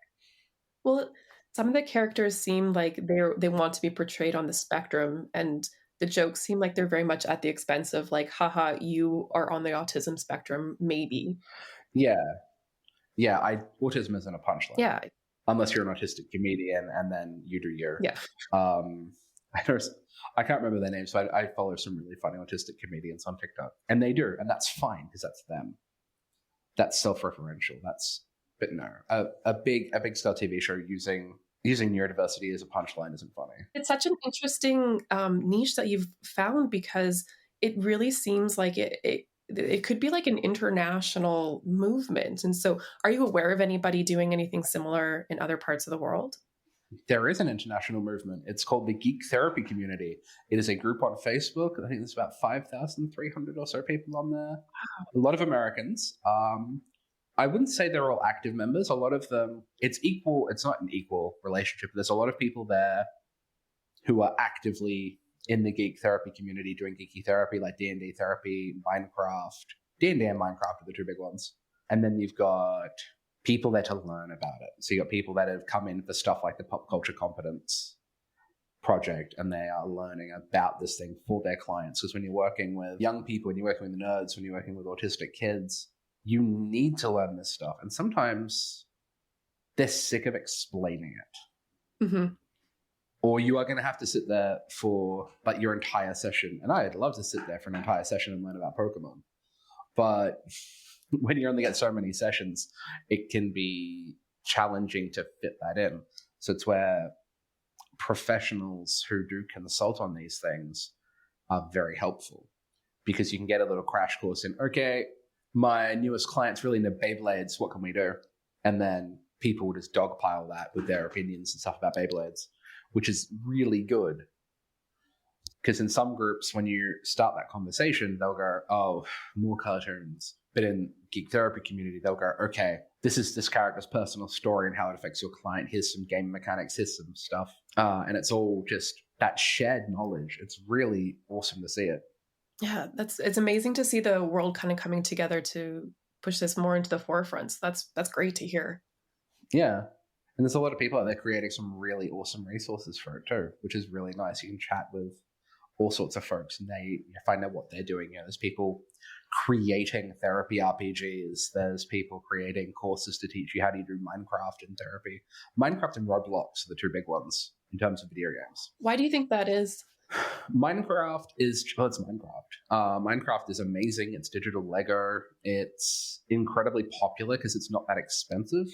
Well, some of the characters seem like they want to be portrayed on the spectrum, and the jokes seem like they're very much at the expense of like, haha, you are on the autism spectrum, maybe. Yeah. Autism isn't a punchline. Yeah. Unless you're an autistic comedian, and then you do your... Yeah. I can't remember their names, so I follow some really funny autistic comedians on TikTok, and they do, and that's fine, because that's them. That's self-referential. But no, a big scale TV show using neurodiversity as a punchline isn't funny. It's such an interesting niche that you've found, because it really seems like it could be like an international movement. And so are you aware of anybody doing anything similar in other parts of the world? There is an international movement. It's called the Geek Therapy Community. It is a group on Facebook. I think there's about 5,300 or so people on there. Wow. A lot of Americans. I wouldn't say they're all active members. A lot of them, it's equal. It's not an equal relationship. There's a lot of people there who are actively in the geek therapy community doing geeky therapy, like D&D therapy, Minecraft. D&D and Minecraft are the two big ones. And then you've got people there to learn about it. So you got people that have come in for stuff like the Pop Culture Competence Project, and they are learning about this thing for their clients. Because when you're working with young people, when you're working with nerds, when you're working with autistic kids, you need to learn this stuff. And sometimes they're sick of explaining it. Mm-hmm. Or you are going to have to sit there for like your entire session. And I'd love to sit there for an entire session and learn about Pokemon. But when you only get so many sessions, it can be challenging to fit that in. So it's where professionals who do consult on these things are very helpful, because you can get a little crash course in, okay, my newest client's really into Beyblades, what can we do? And then people will just dogpile that with their opinions and stuff about Beyblades, which is really good. Because in some groups, when you start that conversation, they'll go, oh, more cartoons. But in geek therapy community, they'll go, okay, this is this character's personal story and how it affects your client. Here's some game mechanics, here's some stuff. And it's all just that shared knowledge. It's really awesome to see it. Yeah, it's amazing to see the world kind of coming together to push this more into the forefront. So that's great to hear. Yeah. And there's a lot of people out there creating some really awesome resources for it too, which is really nice. You can chat with all sorts of folks, and they find out what they're doing. There's people creating therapy RPGs. There's people creating courses to teach you how to do Minecraft in therapy. Minecraft and Roblox are the two big ones in terms of video games. Why do you think that is? Minecraft is, well, it's Minecraft. Minecraft is amazing. It's digital Lego. It's incredibly popular because it's not that expensive.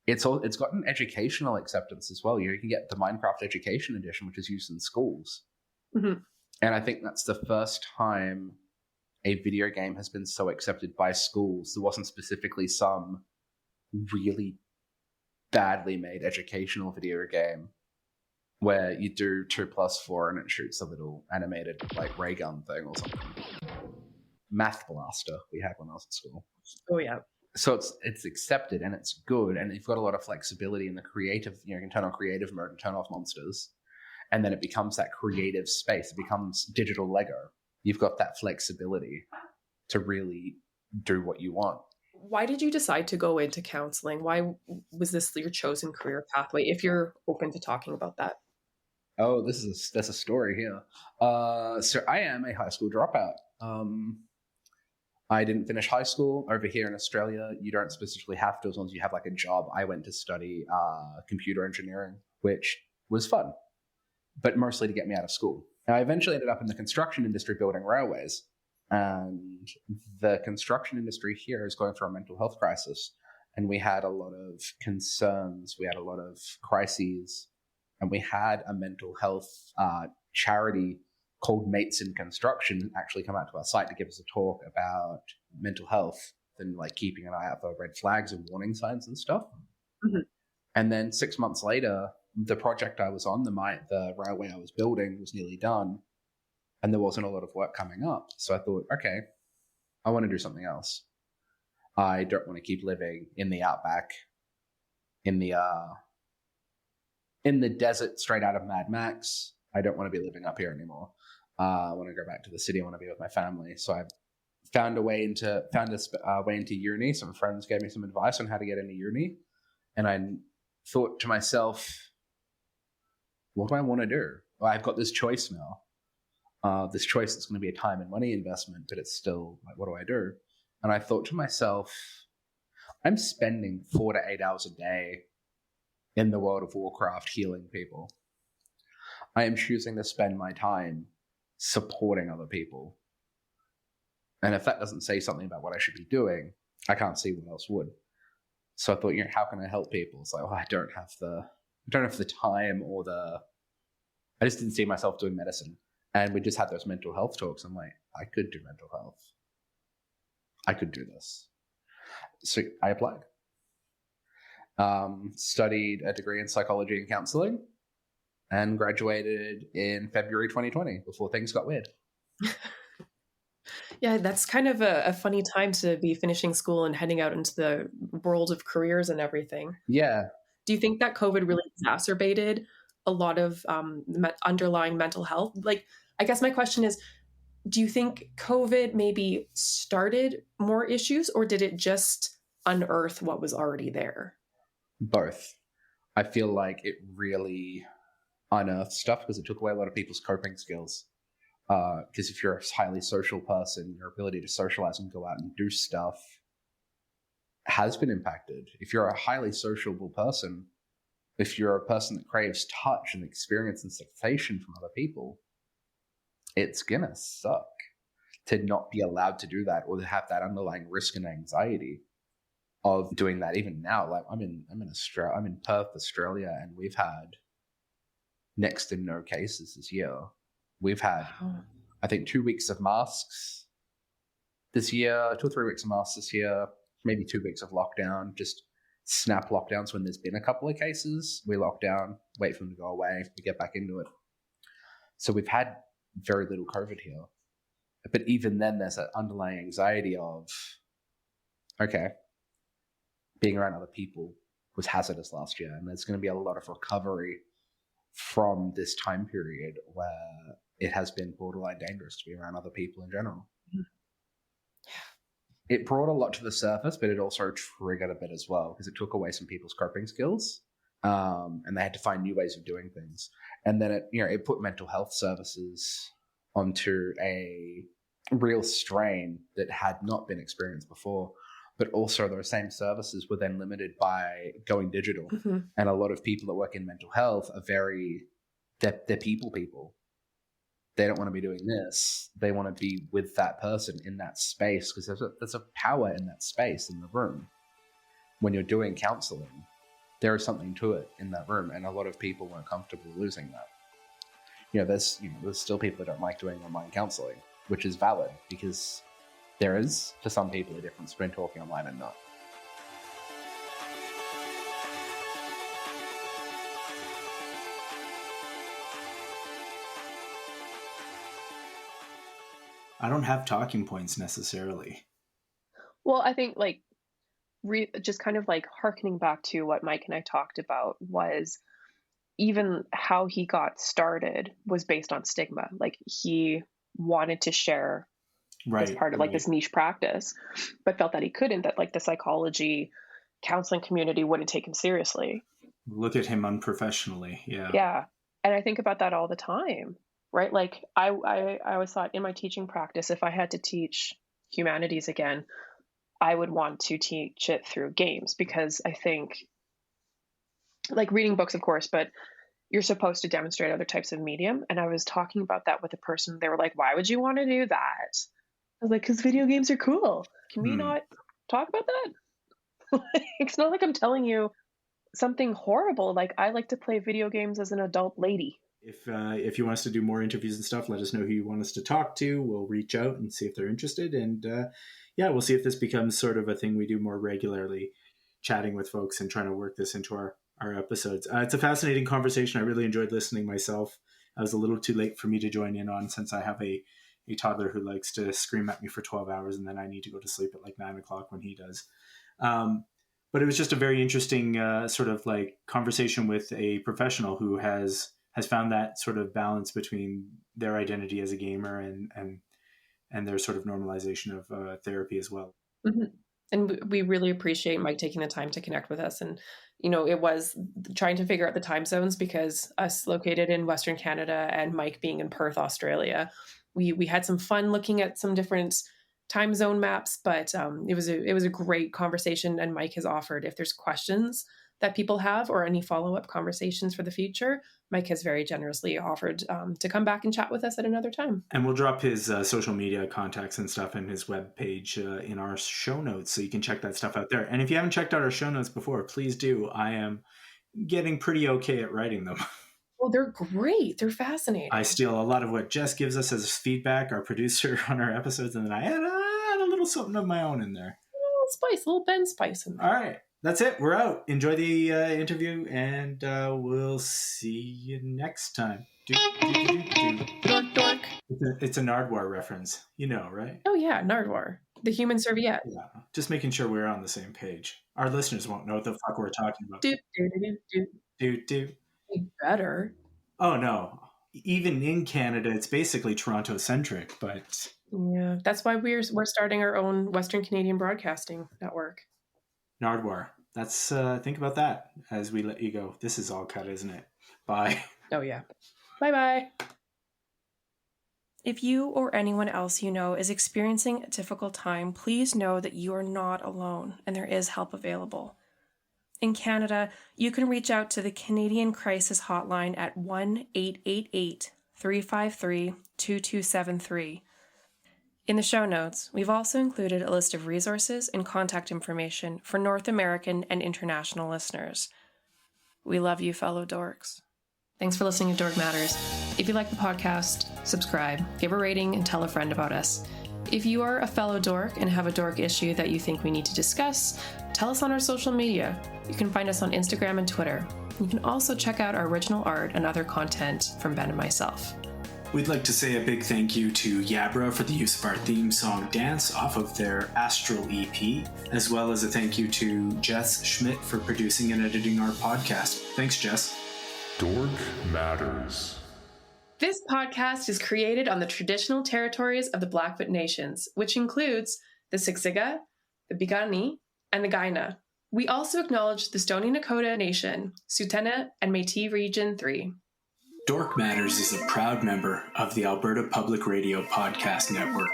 It's got an educational acceptance as well. You can get the Minecraft Education Edition, which is used in schools. Mm-hmm. And I think that's the first time a video game has been so accepted by schools. There wasn't specifically some really badly made educational video game where you do 2+4 and it shoots a little animated like ray gun thing or something. Math Blaster we had when I was at school. Oh yeah. So it's accepted and it's good, and you've got a lot of flexibility in the creative. You can turn on creative mode and turn off monsters, and then it becomes that creative space. It becomes digital Lego. You've got that flexibility to really do what you want. Why did you decide to go into counseling? Why was this your chosen career pathway, if you're open to talking about that? Oh, that's a story here. So I am a high school dropout. I didn't finish high school. Over here in Australia, you don't specifically have to as long as you have like a job. I went to study computer engineering, which was fun, but mostly to get me out of school. Now, I eventually ended up in the construction industry building railways. And the construction industry here is going through a mental health crisis. And we had a lot of concerns. We had a lot of crises. And we had a mental health charity called Mates in Construction actually come out to our site to give us a talk about mental health and like keeping an eye out for red flags and warning signs and stuff. Mm-hmm. And then 6 months later, the project I was on, the railway I was building was nearly done. And there wasn't a lot of work coming up. So I thought, okay, I want to do something else. I don't want to keep living in the outback, in the desert straight out of Mad Max. I don't want to be living up here anymore. I want to go back to the city. I want to be with my family. So I found a way into uni. Some friends gave me some advice on how to get into uni. And I thought to myself, what do I want to do? Well, I've got this choice now. This choice is going to be a time and money investment, but it's still like, what do I do? And I thought to myself, I'm spending 4 to 8 hours a day in the World of Warcraft healing people. I am choosing to spend my time supporting other people. And if that doesn't say something about what I should be doing, I can't see what else would. So I thought, how can I help people? It's like, I don't have the time or I just didn't see myself doing medicine. And we just had those mental health talks. I'm like, I could do mental health. I could do this. So I applied. Studied a degree in psychology and counseling and graduated in February 2020 before things got weird. Yeah, that's kind of a funny time to be finishing school and heading out into the world of careers and everything. Yeah. Do you think that COVID really exacerbated a lot of underlying mental health? Like, I guess my question is, do you think COVID maybe started more issues, or did it just unearth what was already there? Both. I feel like it really unearthed stuff because it took away a lot of people's coping skills. Because if you're a highly social person, your ability to socialize and go out and do stuff has been impacted. If you're a highly sociable person, if you're a person that craves touch and experience and sensation from other people, it's gonna suck to not be allowed to do that or to have that underlying risk and anxiety of doing that. Even now, like I'm in Perth, Australia, and we've had next to no cases this year. We've had, I think, 2 weeks of masks this year, 2 or 3 weeks of masks this year, maybe 2 weeks of lockdown, just snap lockdowns when there's been a couple of cases. We lock down, wait for them to go away, we get back into it. So we've had very little COVID here. But even then, there's that underlying anxiety of, okay, being around other people was hazardous last year, and there's going to be a lot of recovery from this time period where it has been borderline dangerous to be around other people in general. Mm-hmm. It brought a lot to the surface, but it also triggered a bit as well because it took away some people's coping skills, and they had to find new ways of doing things. And then it put mental health services onto a real strain that had not been experienced before. But also those same services were then limited by going digital. Mm-hmm. And a lot of people that work in mental health are they're people. They don't want to be doing this. They want to be with that person in that space, because there's a power in that space, in the room. When you're doing counseling, there is something to it in that room. And a lot of people weren't comfortable losing that. There's still people that don't like doing online counseling, which is valid, because there is, for some people, a difference between talking online and not. I don't have talking points necessarily. Well, I think just kind of hearkening back to what Mike and I talked about, was even how he got started was based on stigma. He wanted to share as part of this niche practice, but felt that he couldn't, that the psychology counseling community wouldn't take him seriously. Look at him unprofessionally. Yeah. Yeah. And I think about that all the time, right? I always thought in my teaching practice, if I had to teach humanities again, I would want to teach it through games, because I think reading books, of course, but you're supposed to demonstrate other types of medium. And I was talking about that with a person. They were like, why would you want to do that? I was like, because video games are cool. Can we not talk about that? It's not like I'm telling you something horrible. I like to play video games as an adult lady. If you want us to do more interviews and stuff, let us know who you want us to talk to. We'll reach out and see if they're interested. And we'll see if this becomes sort of a thing we do more regularly, chatting with folks and trying to work this into our episodes. It's a fascinating conversation. I really enjoyed listening myself. I was a little too late for me to join in on, since I have a toddler who likes to scream at me for 12 hours and then I need to go to sleep at 9 o'clock when he does. But it was just a very interesting sort of conversation with a professional who has found that sort of balance between their identity as a gamer and their sort of normalization of therapy as well. Mm-hmm. And we really appreciate Mike taking the time to connect with us. And, it was trying to figure out the time zones, because us located in Western Canada and Mike being in Perth, Australia, we had some fun looking at some different time zone maps, but it was a great conversation. And Mike has offered, if there's questions that people have or any follow-up conversations for the future, Mike has very generously offered to come back and chat with us at another time. And we'll drop his social media contacts and stuff and his webpage in our show notes, so you can check that stuff out there. And if you haven't checked out our show notes before, please do. I am getting pretty okay at writing them. Well, they're great. They're fascinating. I steal a lot of what Jess gives us as feedback, our producer, on our episodes, and then I add a little something of my own in there. A little Ben spice in there. All right. That's it. We're out. Enjoy the interview, and we'll see you next time. Dork. It's a Nardwuar reference. Right? Oh, yeah. Nardwuar. The human serviette. Yeah. Just making sure we're on the same page. Our listeners won't know what the fuck we're talking about. Do. Better. Oh, no. Even in Canada, it's basically Toronto-centric, but... Yeah. That's why we're starting our own Western Canadian Broadcasting Network. Nardwuar. That's think about that as we let you go. This is all cut, isn't it? Bye. Oh, yeah. Bye-bye. If you or anyone else you know is experiencing a difficult time, please know that you are not alone and there is help available. In Canada, you can reach out to the Canadian Crisis Hotline at 1-888-353-2273. In the show notes, we've also included a list of resources and contact information for North American and international listeners. We love you, fellow dorks. Thanks for listening to Dork Matters. If you like the podcast, subscribe, give a rating, and tell a friend about us. If you are a fellow dork and have a dork issue that you think we need to discuss, tell us on our social media. You can find us on Instagram and Twitter. You can also check out our original art and other content from Ben and myself. We'd like to say a big thank you to Yabra for the use of our theme song Dance off of their Astral EP, as well as a thank you to Jess Schmidt for producing and editing our podcast. Thanks, Jess. Dork Matters. This podcast is created on the traditional territories of the Blackfoot Nations, which includes the Siksika, the Piikani, and the Kainai. We also acknowledge the Stoney Nakoda Nation, Tsuut'ina, and Métis Region 3. Dork Matters is a proud member of the Alberta Public Radio Podcast Network.